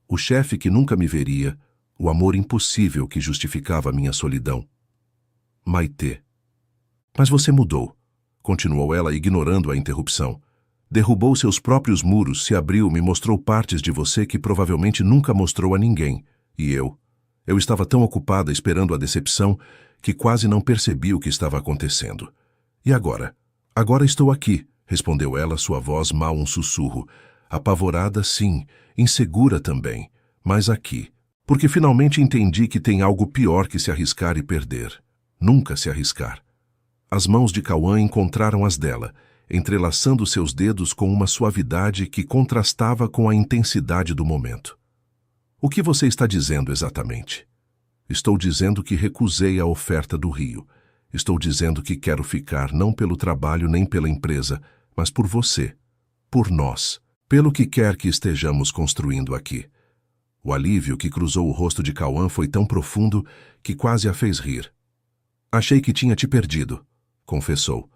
O chefe que nunca me veria, o amor impossível que justificava minha solidão. Maitê. Mas você mudou, continuou ela ignorando a interrupção. Derrubou seus próprios muros, se abriu, me mostrou partes de você que provavelmente nunca mostrou a ninguém. E eu estava tão ocupada esperando a decepção que quase não percebi o que estava acontecendo. E agora? Agora estou aqui, respondeu ela, sua voz mal um sussurro. Apavorada, sim, insegura também, mas aqui. Porque finalmente entendi que tem algo pior que se arriscar e perder. Nunca se arriscar. As mãos de Cauã encontraram as dela, entrelaçando seus dedos com uma suavidade que contrastava com a intensidade do momento. O que você está dizendo exatamente? Estou dizendo que recusei a oferta do Rio. Estou dizendo que quero ficar não pelo trabalho nem pela empresa, mas por você, por nós, pelo que quer que estejamos construindo aqui. O alívio que cruzou o rosto de Cauã foi tão profundo que quase a fez rir. Achei que tinha te perdido, confessou.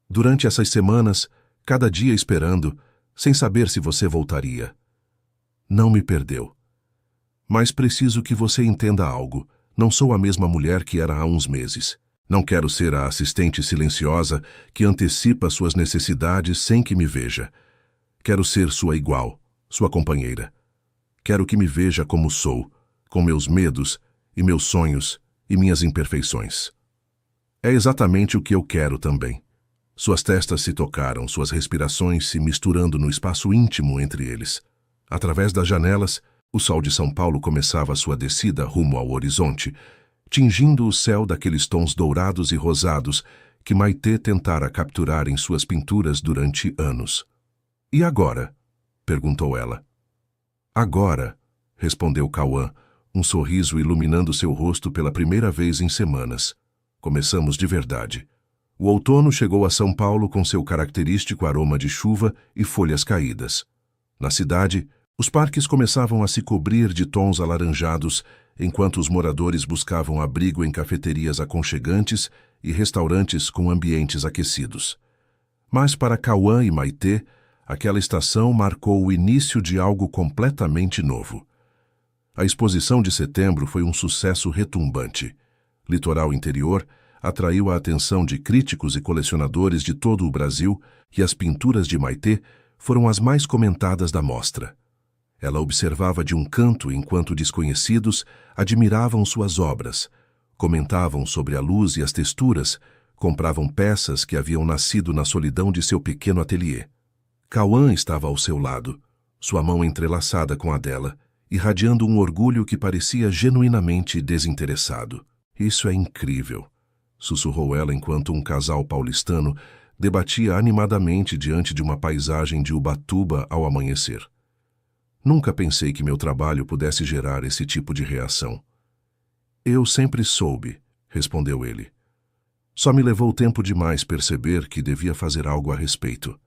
Durante essas semanas, cada dia esperando, sem saber se você voltaria. Não me perdeu. Mas preciso que você entenda algo. Não sou a mesma mulher que era há uns meses. Não quero ser a assistente silenciosa que antecipa suas necessidades sem que me veja. Quero ser sua igual, sua companheira. Quero que me veja como sou, com meus medos e meus sonhos e minhas imperfeições. É exatamente o que eu quero também. Suas testas se tocaram, suas respirações se misturando no espaço íntimo entre eles. Através das janelas, o sol de São Paulo começava sua descida rumo ao horizonte, tingindo o céu daqueles tons dourados e rosados que Maitê tentara capturar em suas pinturas durante anos. E agora? Perguntou ela. Agora, respondeu Cauã, um sorriso iluminando seu rosto pela primeira vez em semanas. Começamos de verdade. O outono chegou a São Paulo com seu característico aroma de chuva e folhas caídas. Na cidade, os parques começavam a se cobrir de tons alaranjados, enquanto os moradores buscavam abrigo em cafeterias aconchegantes e restaurantes com ambientes aquecidos. Mas para Cauã e Maitê, aquela estação marcou o início de algo completamente novo. A exposição de setembro foi um sucesso retumbante. Litoral Interior atraiu a atenção de críticos e colecionadores de todo o Brasil e as pinturas de Maitê foram as mais comentadas da mostra. Ela observava de um canto enquanto desconhecidos admiravam suas obras, comentavam sobre a luz e as texturas, compravam peças que haviam nascido na solidão de seu pequeno ateliê. Cauã estava ao seu lado, sua mão entrelaçada com a dela, irradiando um orgulho que parecia genuinamente desinteressado. Isso é incrível, sussurrou ela enquanto um casal paulistano debatia animadamente diante de uma paisagem de Ubatuba ao amanhecer. Nunca pensei que meu trabalho pudesse gerar esse tipo de reação. Eu sempre soube, respondeu ele. Só me levou tempo demais perceber que devia fazer algo a respeito.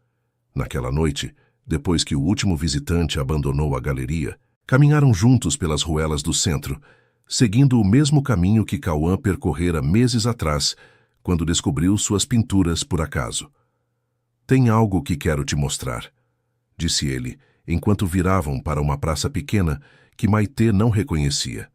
Naquela noite, depois que o último visitante abandonou a galeria, caminharam juntos pelas ruelas do centro, seguindo o mesmo caminho que Cauã percorrera meses atrás, quando descobriu suas pinturas por acaso. Tem algo que quero te mostrar, disse ele, enquanto viravam para uma praça pequena que Maitê não reconhecia.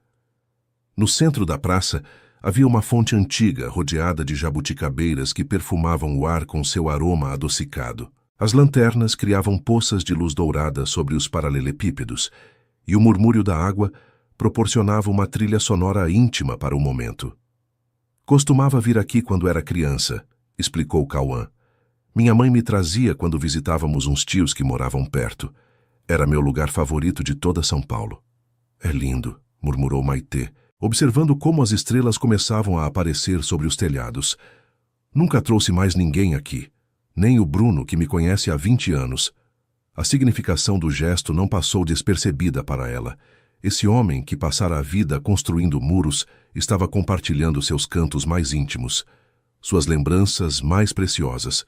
No centro da praça havia uma fonte antiga rodeada de jabuticabeiras que perfumavam o ar com seu aroma adocicado. As lanternas criavam poças de luz dourada sobre os paralelepípedos, e o murmúrio da água proporcionava uma trilha sonora íntima para o momento. Costumava vir aqui quando era criança, explicou Cauã. Minha mãe me trazia quando visitávamos uns tios que moravam perto. Era meu lugar favorito de toda São Paulo. É lindo, murmurou Maitê, observando como as estrelas começavam a aparecer sobre os telhados. Nunca trouxe mais ninguém aqui, nem o Bruno, que me conhece há 20 anos. A significação do gesto não passou despercebida para ela. Esse homem, que passara a vida construindo muros, estava compartilhando seus cantos mais íntimos, suas lembranças mais preciosas.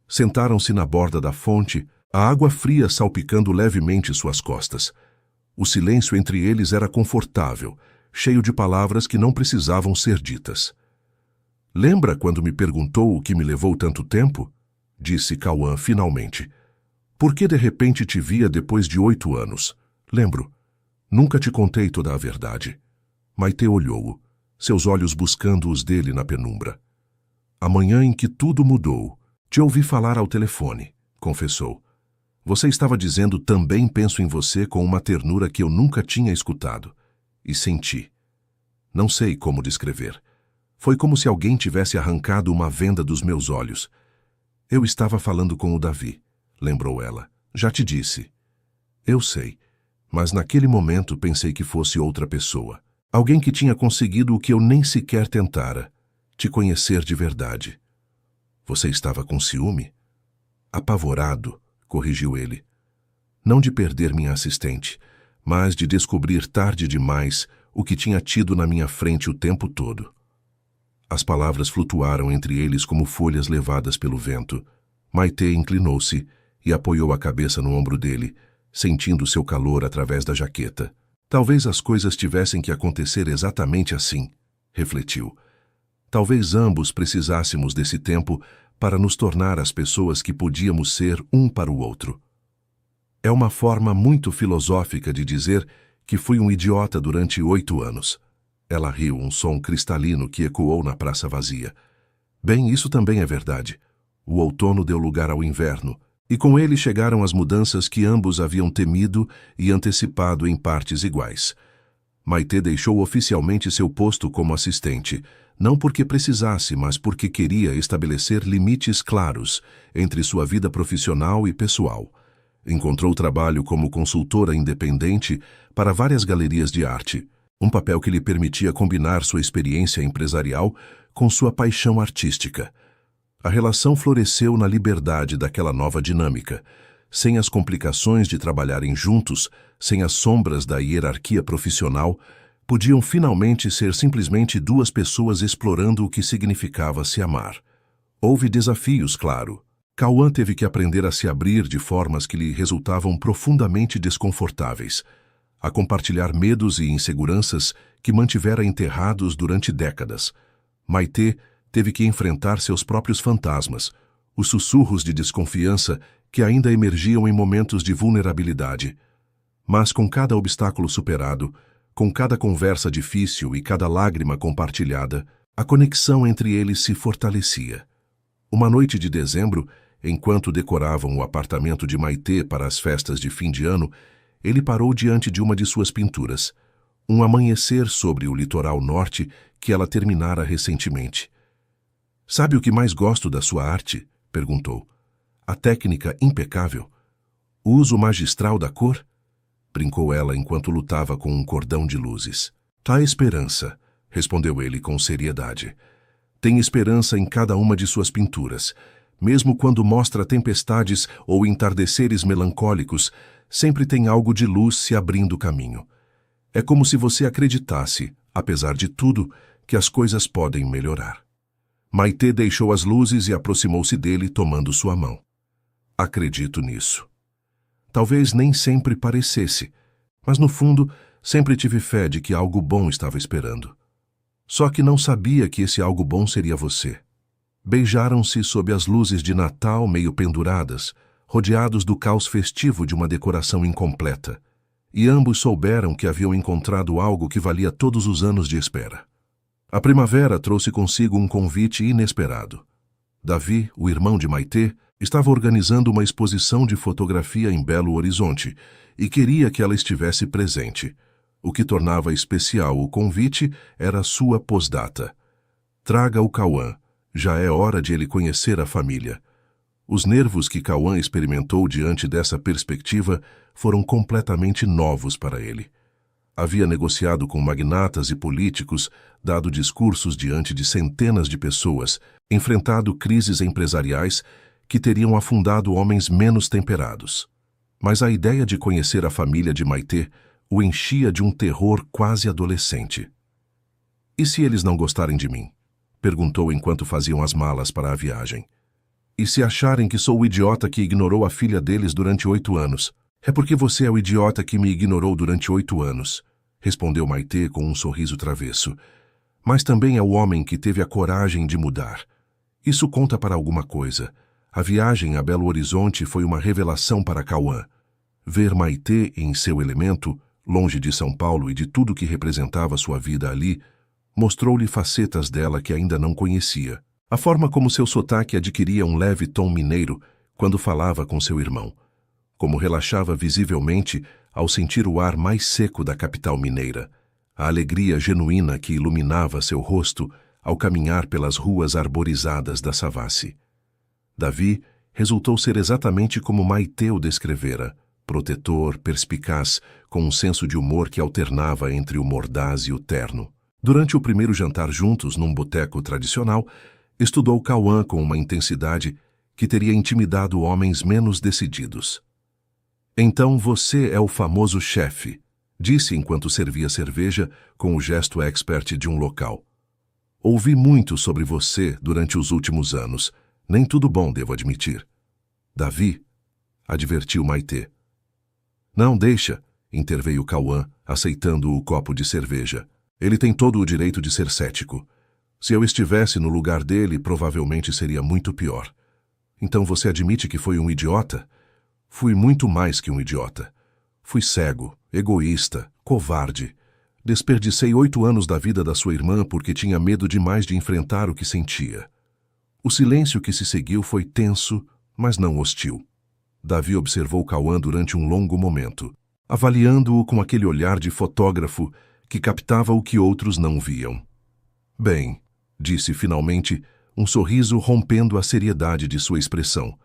Sentaram-se na borda da fonte, a água fria salpicando levemente suas costas. O silêncio entre eles era confortável, cheio de palavras que não precisavam ser ditas. Lembra quando me perguntou o que me levou tanto tempo? Disse Cauã finalmente. Por que de repente te via depois de 8 anos? Lembro. Nunca te contei toda a verdade. Maitê olhou-o, seus olhos buscando os dele na penumbra. A manhã em que tudo mudou, te ouvi falar ao telefone, confessou. Você estava dizendo também penso em você com uma ternura que eu nunca tinha escutado. E senti. Não sei como descrever. Foi como se alguém tivesse arrancado uma venda dos meus olhos. Eu estava falando com o Davi, lembrou ela. Já te disse. Eu sei, mas naquele momento pensei que fosse outra pessoa. Alguém que tinha conseguido o que eu nem sequer tentara, te conhecer de verdade. Você estava com ciúme? Apavorado, corrigiu ele. Não de perder minha assistente, mas de descobrir tarde demais o que tinha tido na minha frente o tempo todo. As palavras flutuaram entre eles como folhas levadas pelo vento. Maitê inclinou-se e apoiou a cabeça no ombro dele, sentindo seu calor através da jaqueta. Talvez as coisas tivessem que acontecer exatamente assim, refletiu. Talvez ambos precisássemos desse tempo para nos tornar as pessoas que podíamos ser um para o outro. É uma forma muito filosófica de dizer que fui um idiota durante 8 anos. Ela riu, um som cristalino que ecoou na praça vazia. Bem, isso também é verdade. O outono deu lugar ao inverno, e com ele chegaram as mudanças que ambos haviam temido e antecipado em partes iguais. Maitê deixou oficialmente seu posto como assistente, não porque precisasse, mas porque queria estabelecer limites claros entre sua vida profissional e pessoal. Encontrou trabalho como consultora independente para várias galerias de arte, um papel que lhe permitia combinar sua experiência empresarial com sua paixão artística. A relação floresceu na liberdade daquela nova dinâmica, sem as complicações de trabalharem juntos, sem as sombras da hierarquia profissional. Podiam finalmente ser simplesmente 2 pessoas explorando o que significava se amar. Houve desafios, claro. Cauã teve que aprender a se abrir de formas que lhe resultavam profundamente desconfortáveis, a compartilhar medos e inseguranças que mantivera enterrados durante décadas. Maitê teve que enfrentar seus próprios fantasmas, os sussurros de desconfiança que ainda emergiam em momentos de vulnerabilidade. Mas com cada obstáculo superado, com cada conversa difícil e cada lágrima compartilhada, a conexão entre eles se fortalecia. Uma noite de dezembro, enquanto decoravam o apartamento de Maitê para as festas de fim de ano, ele parou diante de uma de suas pinturas, um amanhecer sobre o litoral norte que ela terminara recentemente. Sabe o que mais gosto da sua arte? Perguntou. A técnica impecável? O uso magistral da cor? Brincou ela enquanto lutava com um cordão de luzes. Tá a esperança, respondeu ele com seriedade. Tem esperança em cada uma de suas pinturas. Mesmo quando mostra tempestades ou entardeceres melancólicos, sempre tem algo de luz se abrindo caminho. É como se você acreditasse, apesar de tudo, que as coisas podem melhorar. Maitê deixou as luzes e aproximou-se dele, tomando sua mão. Acredito nisso. Talvez nem sempre parecesse, mas no fundo sempre tive fé de que algo bom estava esperando. Só que não sabia que esse algo bom seria você. Beijaram-se sob as luzes de Natal meio penduradas, rodeados do caos festivo de uma decoração incompleta, e ambos souberam que haviam encontrado algo que valia todos os anos de espera. A primavera trouxe consigo um convite inesperado. Davi, o irmão de Maitê, estava organizando uma exposição de fotografia em Belo Horizonte e queria que ela estivesse presente. O que tornava especial o convite era sua postdata. Traga o Cauã. Já é hora de ele conhecer a família. Os nervos que Cauã experimentou diante dessa perspectiva foram completamente novos para ele. Havia negociado com magnatas e políticos, dado discursos diante de centenas de pessoas, enfrentado crises empresariais que teriam afundado homens menos temperados. Mas a ideia de conhecer a família de Maitê o enchia de um terror quase adolescente. E se eles não gostarem de mim? Perguntou enquanto faziam as malas para a viagem. E se acharem que sou o idiota que ignorou a filha deles durante 8 anos? É porque você é o idiota que me ignorou durante 8 anos, respondeu Maitê com um sorriso travesso. Mas também é o homem que teve a coragem de mudar. Isso conta para alguma coisa. A viagem a Belo Horizonte foi uma revelação para Cauã. Ver Maitê em seu elemento, longe de São Paulo e de tudo que representava sua vida ali, mostrou-lhe facetas dela que ainda não conhecia. A forma como seu sotaque adquiria um leve tom mineiro quando falava com seu irmão. Como relaxava visivelmente ao sentir o ar mais seco da capital mineira. A alegria genuína que iluminava seu rosto ao caminhar pelas ruas arborizadas da Savassi. Davi resultou ser exatamente como Maitê o descrevera, protetor, perspicaz, com um senso de humor que alternava entre o mordaz e o terno. Durante o primeiro jantar juntos num boteco tradicional, estudou Cauã com uma intensidade que teria intimidado homens menos decididos. Então você é o famoso chefe, disse enquanto servia cerveja com o gesto expert de um local. Ouvi muito sobre você durante os últimos anos. Nem tudo bom, devo admitir. Davi, advertiu Maitê. Não, deixa, interveio Cauã, aceitando o copo de cerveja. Ele tem todo o direito de ser cético. Se eu estivesse no lugar dele, provavelmente seria muito pior. Então você admite que foi um idiota? Fui muito mais que um idiota. Fui cego, egoísta, covarde. Desperdicei 8 anos da vida da sua irmã porque tinha medo demais de enfrentar o que sentia. O silêncio que se seguiu foi tenso, mas não hostil. Davi observou Cauã durante um longo momento, avaliando-o com aquele olhar de fotógrafo que captava o que outros não viam. Bem, disse finalmente, um sorriso rompendo a seriedade de sua expressão.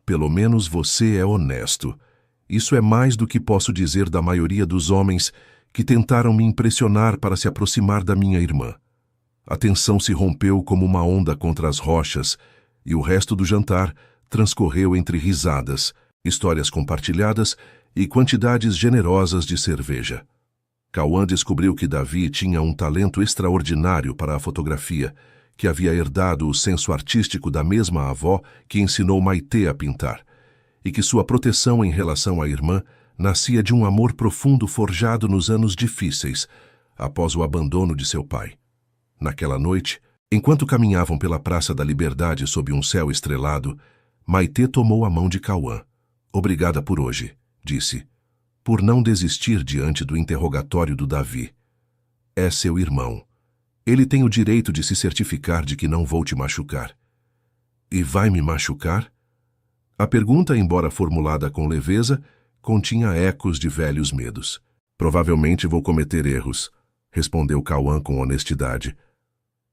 Pelo menos você é honesto. Isso é mais do que posso dizer da maioria dos homens que tentaram me impressionar para se aproximar da minha irmã. A tensão se rompeu como uma onda contra as rochas, e o resto do jantar transcorreu entre risadas, histórias compartilhadas e quantidades generosas de cerveja. Cauã descobriu que Davi tinha um talento extraordinário para a fotografia, que havia herdado o senso artístico da mesma avó que ensinou Maitê a pintar, e que sua proteção em relação à irmã nascia de um amor profundo forjado nos anos difíceis, após o abandono de seu pai. Naquela noite, enquanto caminhavam pela Praça da Liberdade sob um céu estrelado, Maitê tomou a mão de Cauã. Obrigada por hoje, disse, por não desistir diante do interrogatório do Davi. É seu irmão. Ele tem o direito de se certificar de que não vou te machucar. E vai me machucar? A pergunta, embora formulada com leveza, continha ecos de velhos medos. Provavelmente vou cometer erros, respondeu Cauã com honestidade.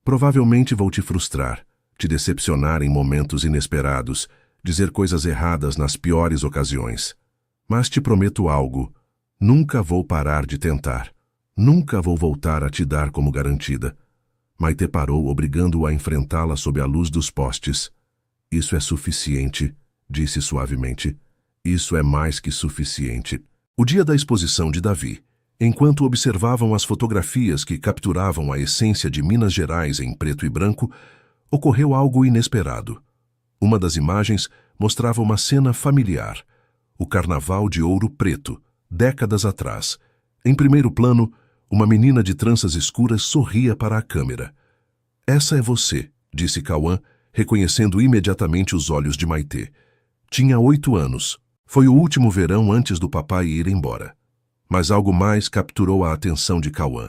Provavelmente vou te frustrar, te decepcionar em momentos inesperados, dizer coisas erradas nas piores ocasiões. Mas te prometo algo, nunca vou parar de tentar. Nunca vou voltar a te dar como garantida. Maitê parou, obrigando-o a enfrentá-la sob a luz dos postes. Isso é suficiente, disse suavemente. Isso é mais que suficiente. O dia da exposição de Davi, enquanto observavam as fotografias que capturavam a essência de Minas Gerais em preto e branco, ocorreu algo inesperado. Uma das imagens mostrava uma cena familiar, o Carnaval de Ouro Preto, décadas atrás. Em primeiro plano, uma menina de tranças escuras sorria para a câmera. "Essa é você", disse Cauã, reconhecendo imediatamente os olhos de Maitê. Tinha 8 anos. Foi o último verão antes do papai ir embora. Mas algo mais capturou a atenção de Cauã.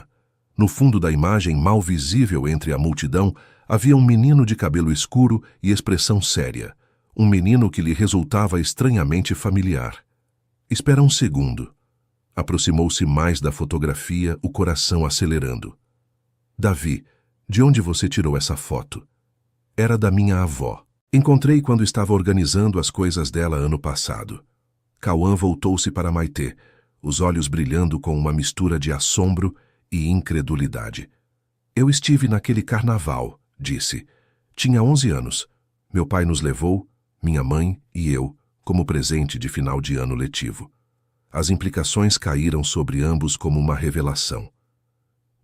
No fundo da imagem, mal visível entre a multidão, havia um menino de cabelo escuro e expressão séria. Um menino que lhe resultava estranhamente familiar. "Espera um segundo." Aproximou-se mais da fotografia, o coração acelerando. "Davi, de onde você tirou essa foto?" "Era da minha avó. Encontrei quando estava organizando as coisas dela ano passado." Cauã voltou-se para Maitê, os olhos brilhando com uma mistura de assombro e incredulidade. "Eu estive naquele carnaval", disse. "Tinha 11 anos. Meu pai nos levou, minha mãe e eu, como presente de final de ano letivo." As implicações caíram sobre ambos como uma revelação.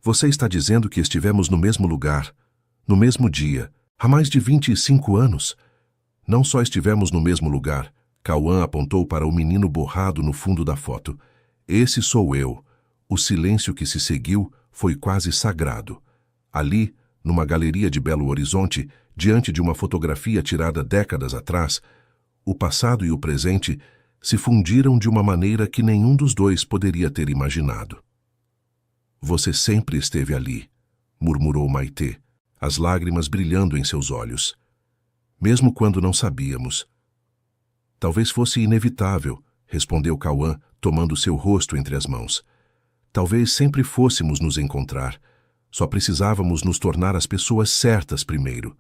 "Você está dizendo que estivemos no mesmo lugar, no mesmo dia, há mais de 25 anos?" "Não só estivemos no mesmo lugar." Cauã apontou para o menino borrado no fundo da foto. "Esse sou eu." O silêncio que se seguiu foi quase sagrado. Ali, numa galeria de Belo Horizonte, diante de uma fotografia tirada décadas atrás, o passado e o presente se fundiram de uma maneira que nenhum dos dois poderia ter imaginado. "Você sempre esteve ali", murmurou Maitê, as lágrimas brilhando em seus olhos. "Mesmo quando não sabíamos." "Talvez fosse inevitável", respondeu Cauã, tomando seu rosto entre as mãos. "Talvez sempre fôssemos nos encontrar. Só precisávamos nos tornar as pessoas certas primeiro."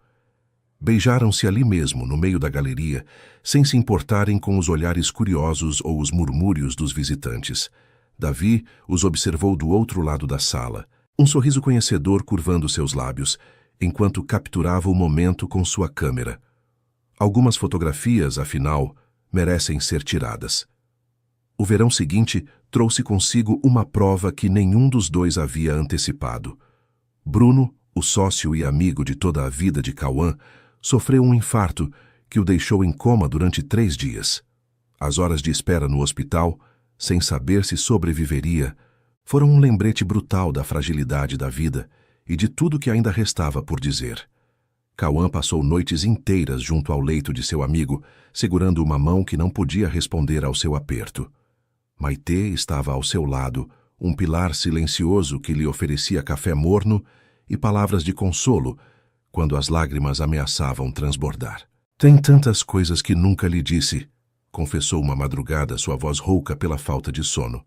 Beijaram-se ali mesmo, no meio da galeria, sem se importarem com os olhares curiosos ou os murmúrios dos visitantes. Davi os observou do outro lado da sala, um sorriso conhecedor curvando seus lábios, enquanto capturava o momento com sua câmera. Algumas fotografias, afinal, merecem ser tiradas. O verão seguinte trouxe consigo uma prova que nenhum dos dois havia antecipado. Bruno, o sócio e amigo de toda a vida de Cauã, sofreu um infarto que o deixou em coma durante 3 dias. As horas de espera no hospital, sem saber se sobreviveria, foram um lembrete brutal da fragilidade da vida e de tudo que ainda restava por dizer. Cauã passou noites inteiras junto ao leito de seu amigo, segurando uma mão que não podia responder ao seu aperto. Maitê estava ao seu lado, um pilar silencioso que lhe oferecia café morno e palavras de consolo, quando as lágrimas ameaçavam transbordar. "Tem tantas coisas que nunca lhe disse", confessou uma madrugada, sua voz rouca pela falta de sono.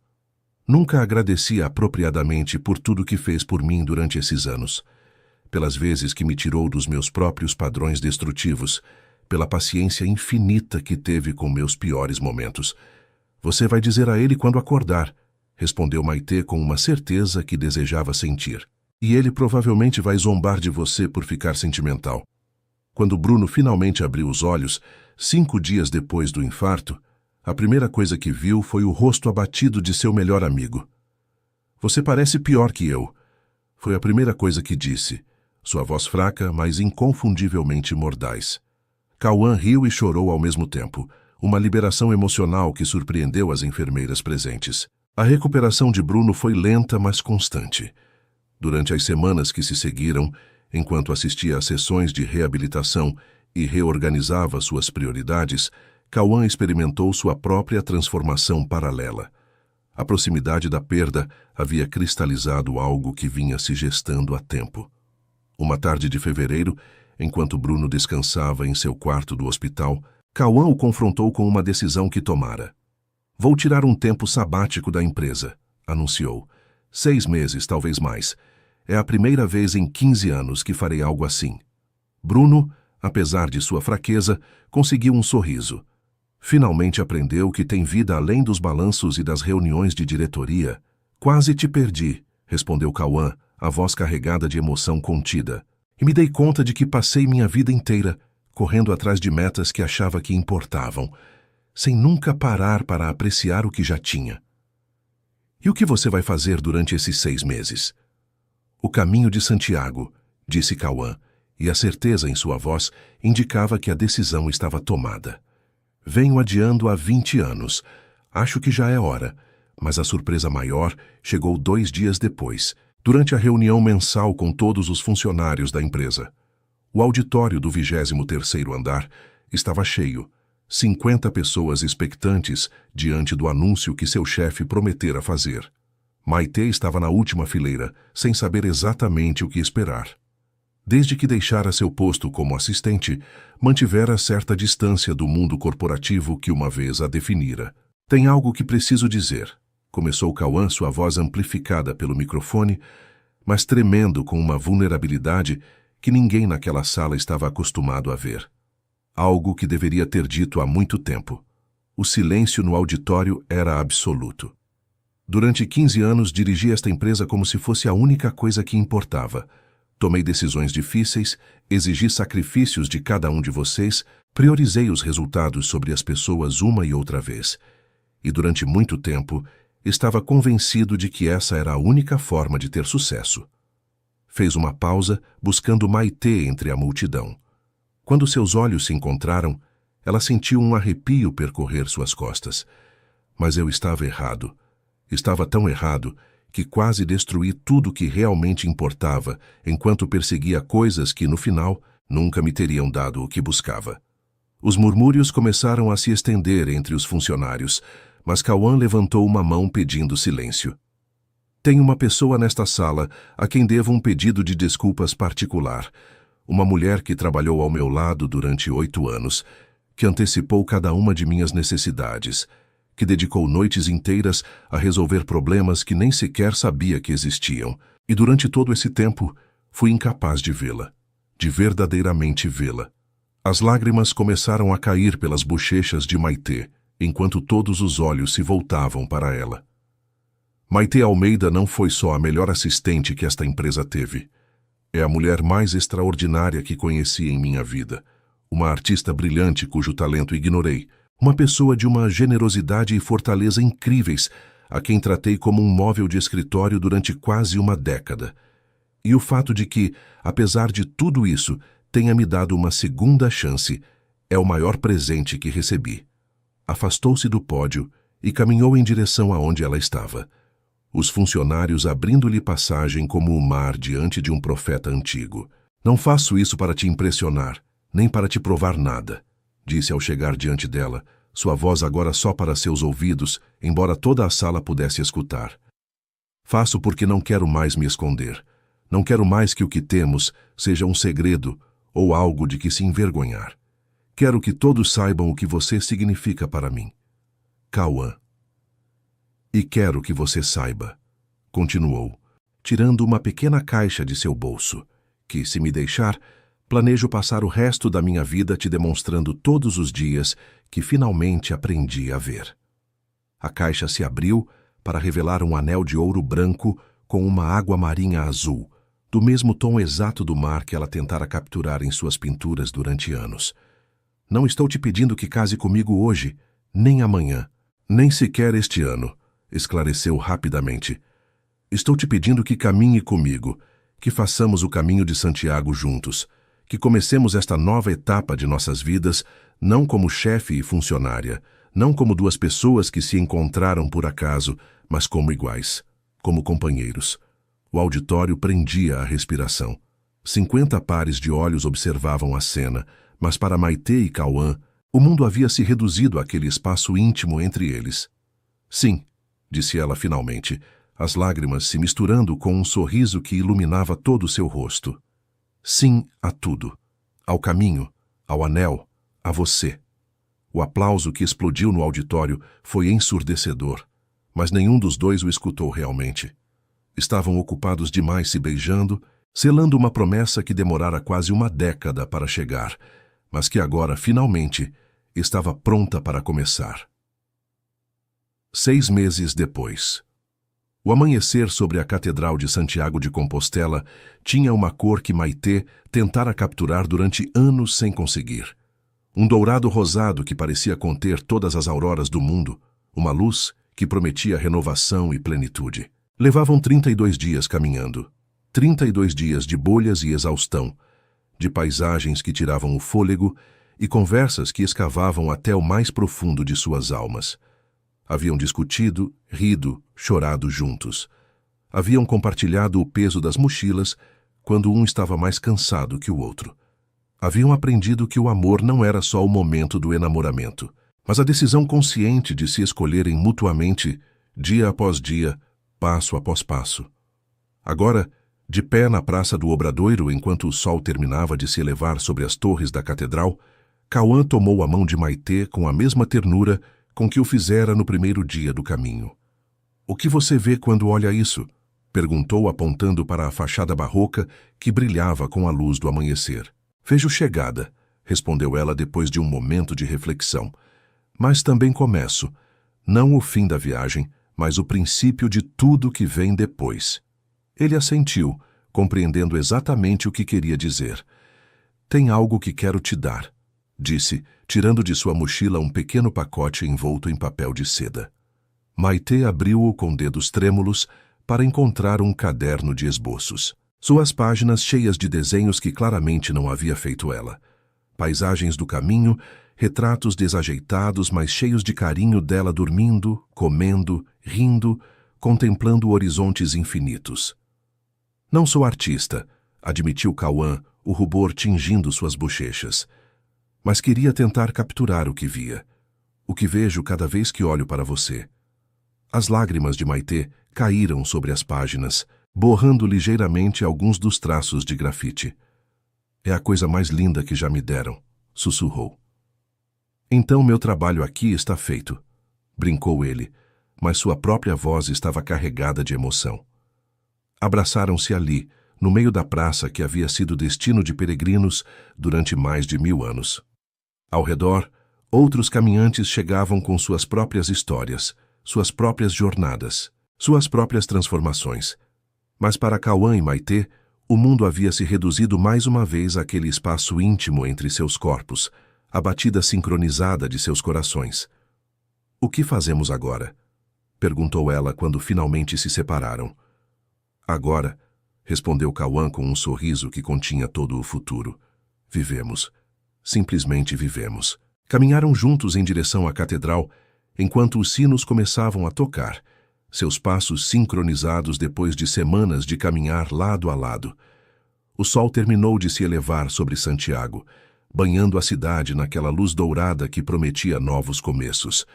"Nunca agradeci apropriadamente por tudo que fez por mim durante esses anos. Pelas vezes que me tirou dos meus próprios padrões destrutivos, pela paciência infinita que teve com meus piores momentos. Você vai dizer a ele quando acordar", respondeu Maitê com uma certeza que desejava sentir. "E ele provavelmente vai zombar de você por ficar sentimental." Quando Bruno finalmente abriu os olhos, 5 dias depois do infarto, a primeira coisa que viu foi o rosto abatido de seu melhor amigo. "Você parece pior que eu", foi a primeira coisa que disse, sua voz fraca, mas inconfundivelmente mordaz. Cauã riu e chorou ao mesmo tempo, uma liberação emocional que surpreendeu as enfermeiras presentes. A recuperação de Bruno foi lenta, mas constante. Durante as semanas que se seguiram, enquanto assistia às sessões de reabilitação e reorganizava suas prioridades, Cauã experimentou sua própria transformação paralela. A proximidade da perda havia cristalizado algo que vinha se gestando há tempo. Uma tarde de fevereiro, enquanto Bruno descansava em seu quarto do hospital, Cauã o confrontou com uma decisão que tomara. "Vou tirar um tempo sabático da empresa", anunciou. 6 meses, talvez mais. É a primeira vez em 15 anos que farei algo assim. Bruno, apesar de sua fraqueza, conseguiu um sorriso. Finalmente aprendeu que tem vida além dos balanços e das reuniões de diretoria. "Quase te perdi", respondeu Cauã, a voz carregada de emoção contida, e me dei conta de que passei minha vida inteira correndo atrás de metas que achava que importavam, sem nunca parar para apreciar o que já tinha. E o que você vai fazer durante esses 6 meses? O caminho de Santiago, disse Cauã, e a certeza em sua voz indicava que a decisão estava tomada. Venho adiando há 20 anos. Acho que já é hora, mas a surpresa maior chegou 2 dias depois, durante a reunião mensal com todos os funcionários da empresa. O auditório do 23º andar estava cheio, 50 pessoas expectantes diante do anúncio que seu chefe prometera fazer. Maitê estava na última fileira, sem saber exatamente o que esperar. Desde que deixara seu posto como assistente, mantivera certa distância do mundo corporativo que uma vez a definira. Tem algo que preciso dizer, começou Cauã, sua voz amplificada pelo microfone, mas tremendo com uma vulnerabilidade que ninguém naquela sala estava acostumado a ver. Algo que deveria ter dito há muito tempo. O silêncio no auditório era absoluto. Durante 15 anos dirigi esta empresa como se fosse a única coisa que importava. Tomei decisões difíceis, exigi sacrifícios de cada um de vocês, priorizei os resultados sobre as pessoas uma e outra vez. E durante muito tempo, estava convencido de que essa era a única forma de ter sucesso. Fez uma pausa, buscando Maitê entre a multidão. Quando seus olhos se encontraram, ela sentiu um arrepio percorrer suas costas. Mas eu estava errado. Estava tão errado que quase destruí tudo que realmente importava enquanto perseguia coisas que, no final, nunca me teriam dado o que buscava. Os murmúrios começaram a se estender entre os funcionários, mas Cauã levantou uma mão pedindo silêncio. Tem uma pessoa nesta sala a quem devo um pedido de desculpas particular. Uma mulher que trabalhou ao meu lado durante 8 anos, que antecipou cada uma de minhas necessidades, que dedicou noites inteiras a resolver problemas que nem sequer sabia que existiam, e durante todo esse tempo fui incapaz de vê-la, de verdadeiramente vê-la. As lágrimas começaram a cair pelas bochechas de Maitê, enquanto todos os olhos se voltavam para ela. Maitê Almeida não foi só a melhor assistente que esta empresa teve. É a mulher mais extraordinária que conheci em minha vida. Uma artista brilhante cujo talento ignorei. Uma pessoa de uma generosidade e fortaleza incríveis, a quem tratei como um móvel de escritório durante quase uma década. E o fato de que, apesar de tudo isso, tenha me dado uma segunda chance, é o maior presente que recebi. Afastou-se do pódio e caminhou em direção aonde ela estava. Os funcionários abrindo-lhe passagem como o mar diante de um profeta antigo. Não faço isso para te impressionar, nem para te provar nada, disse ao chegar diante dela, sua voz agora só para seus ouvidos, embora toda a sala pudesse escutar. Faço porque não quero mais me esconder. Não quero mais que o que temos seja um segredo ou algo de que se envergonhar. Quero que todos saibam o que você significa para mim. Cauã. E quero que você saiba, continuou, tirando uma pequena caixa de seu bolso, que, se me deixar, planejo passar o resto da minha vida te demonstrando todos os dias que finalmente aprendi a ver. A caixa se abriu para revelar um anel de ouro branco com uma água marinha azul, do mesmo tom exato do mar que ela tentara capturar em suas pinturas durante anos. Não estou te pedindo que case comigo hoje, nem amanhã, nem sequer este ano, esclareceu rapidamente. Estou te pedindo que caminhe comigo, que façamos o caminho de Santiago juntos, que comecemos esta nova etapa de nossas vidas, não como chefe e funcionária, não como 2 pessoas que se encontraram por acaso, mas como iguais, como companheiros. O auditório prendia a respiração. 50 pares de olhos observavam a cena, mas para Maitê e Cauã, o mundo havia se reduzido àquele espaço íntimo entre eles. Sim, disse ela finalmente, as lágrimas se misturando com um sorriso que iluminava todo o seu rosto. Sim a tudo. Ao caminho, ao anel, a você. O aplauso que explodiu no auditório foi ensurdecedor, mas nenhum dos 2 o escutou realmente. Estavam ocupados demais se beijando, selando uma promessa que demorara quase uma década para chegar, mas que agora, finalmente, estava pronta para começar. 6 meses depois. O amanhecer sobre a Catedral de Santiago de Compostela tinha uma cor que Maite tentara capturar durante anos sem conseguir. Um dourado rosado que parecia conter todas as auroras do mundo, uma luz que prometia renovação e plenitude. Levavam 32 dias caminhando, 32 dias de bolhas e exaustão, de paisagens que tiravam o fôlego e conversas que escavavam até o mais profundo de suas almas. Haviam discutido, rido, chorado juntos. Haviam compartilhado o peso das mochilas quando um estava mais cansado que o outro. Haviam aprendido que o amor não era só o momento do enamoramento, mas a decisão consciente de se escolherem mutuamente, dia após dia, passo após passo. Agora, de pé na praça do Obradoiro enquanto o sol terminava de se elevar sobre as torres da catedral, Cauã tomou a mão de Maite com a mesma ternura com que o fizera no primeiro dia do caminho. "O que você vê quando olha isso?" perguntou apontando para a fachada barroca que brilhava com a luz do amanhecer. "Vejo chegada", respondeu ela depois de um momento de reflexão. "Mas também começo, não o fim da viagem, mas o princípio de tudo que vem depois." Ele assentiu, compreendendo exatamente o que queria dizer. "Tem algo que quero te dar", disse, tirando de sua mochila um pequeno pacote envolto em papel de seda. Maite abriu-o com dedos trêmulos para encontrar um caderno de esboços. Suas páginas cheias de desenhos que claramente não havia feito ela. Paisagens do caminho, retratos desajeitados, mas cheios de carinho dela dormindo, comendo, rindo, contemplando horizontes infinitos. "Não sou artista", admitiu Cauã, o rubor tingindo suas bochechas. "Mas queria tentar capturar o que via. O que vejo cada vez que olho para você." As lágrimas de Maite caíram sobre as páginas, borrando ligeiramente alguns dos traços de grafite. "É a coisa mais linda que já me deram", sussurrou. "Então meu trabalho aqui está feito", brincou ele, mas sua própria voz estava carregada de emoção. Abraçaram-se ali, no meio da praça que havia sido destino de peregrinos durante mais de 1000 anos. Ao redor, outros caminhantes chegavam com suas próprias histórias, suas próprias jornadas, suas próprias transformações. Mas para Cauã e Maite, o mundo havia se reduzido mais uma vez àquele espaço íntimo entre seus corpos, a batida sincronizada de seus corações. "O que fazemos agora?" perguntou ela quando finalmente se separaram. "Agora", respondeu Cauã com um sorriso que continha todo o futuro. "Vivemos. Simplesmente vivemos." Caminharam juntos em direção à catedral, enquanto os sinos começavam a tocar, seus passos sincronizados depois de semanas de caminhar lado a lado. O sol terminou de se elevar sobre Santiago, banhando a cidade naquela luz dourada que prometia novos começos.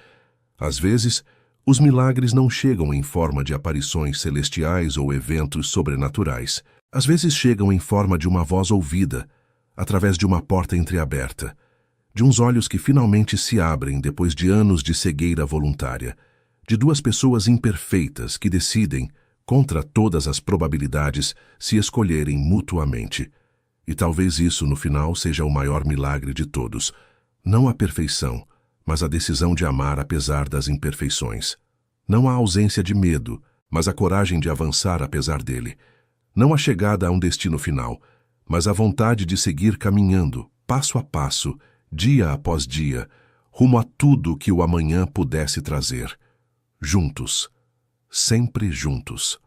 Às vezes, os milagres não chegam em forma de aparições celestiais ou eventos sobrenaturais. Às vezes chegam em forma de uma voz ouvida, através de uma porta entreaberta, de uns olhos que finalmente se abrem depois de anos de cegueira voluntária, de duas pessoas imperfeitas que decidem, contra todas as probabilidades, se escolherem mutuamente. E talvez isso, no final, seja o maior milagre de todos. Não a perfeição, mas a decisão de amar apesar das imperfeições. Não a ausência de medo, mas a coragem de avançar apesar dele. Não a chegada a um destino final, mas a vontade de seguir caminhando, passo a passo, dia após dia, rumo a tudo que o amanhã pudesse trazer. Juntos, sempre juntos.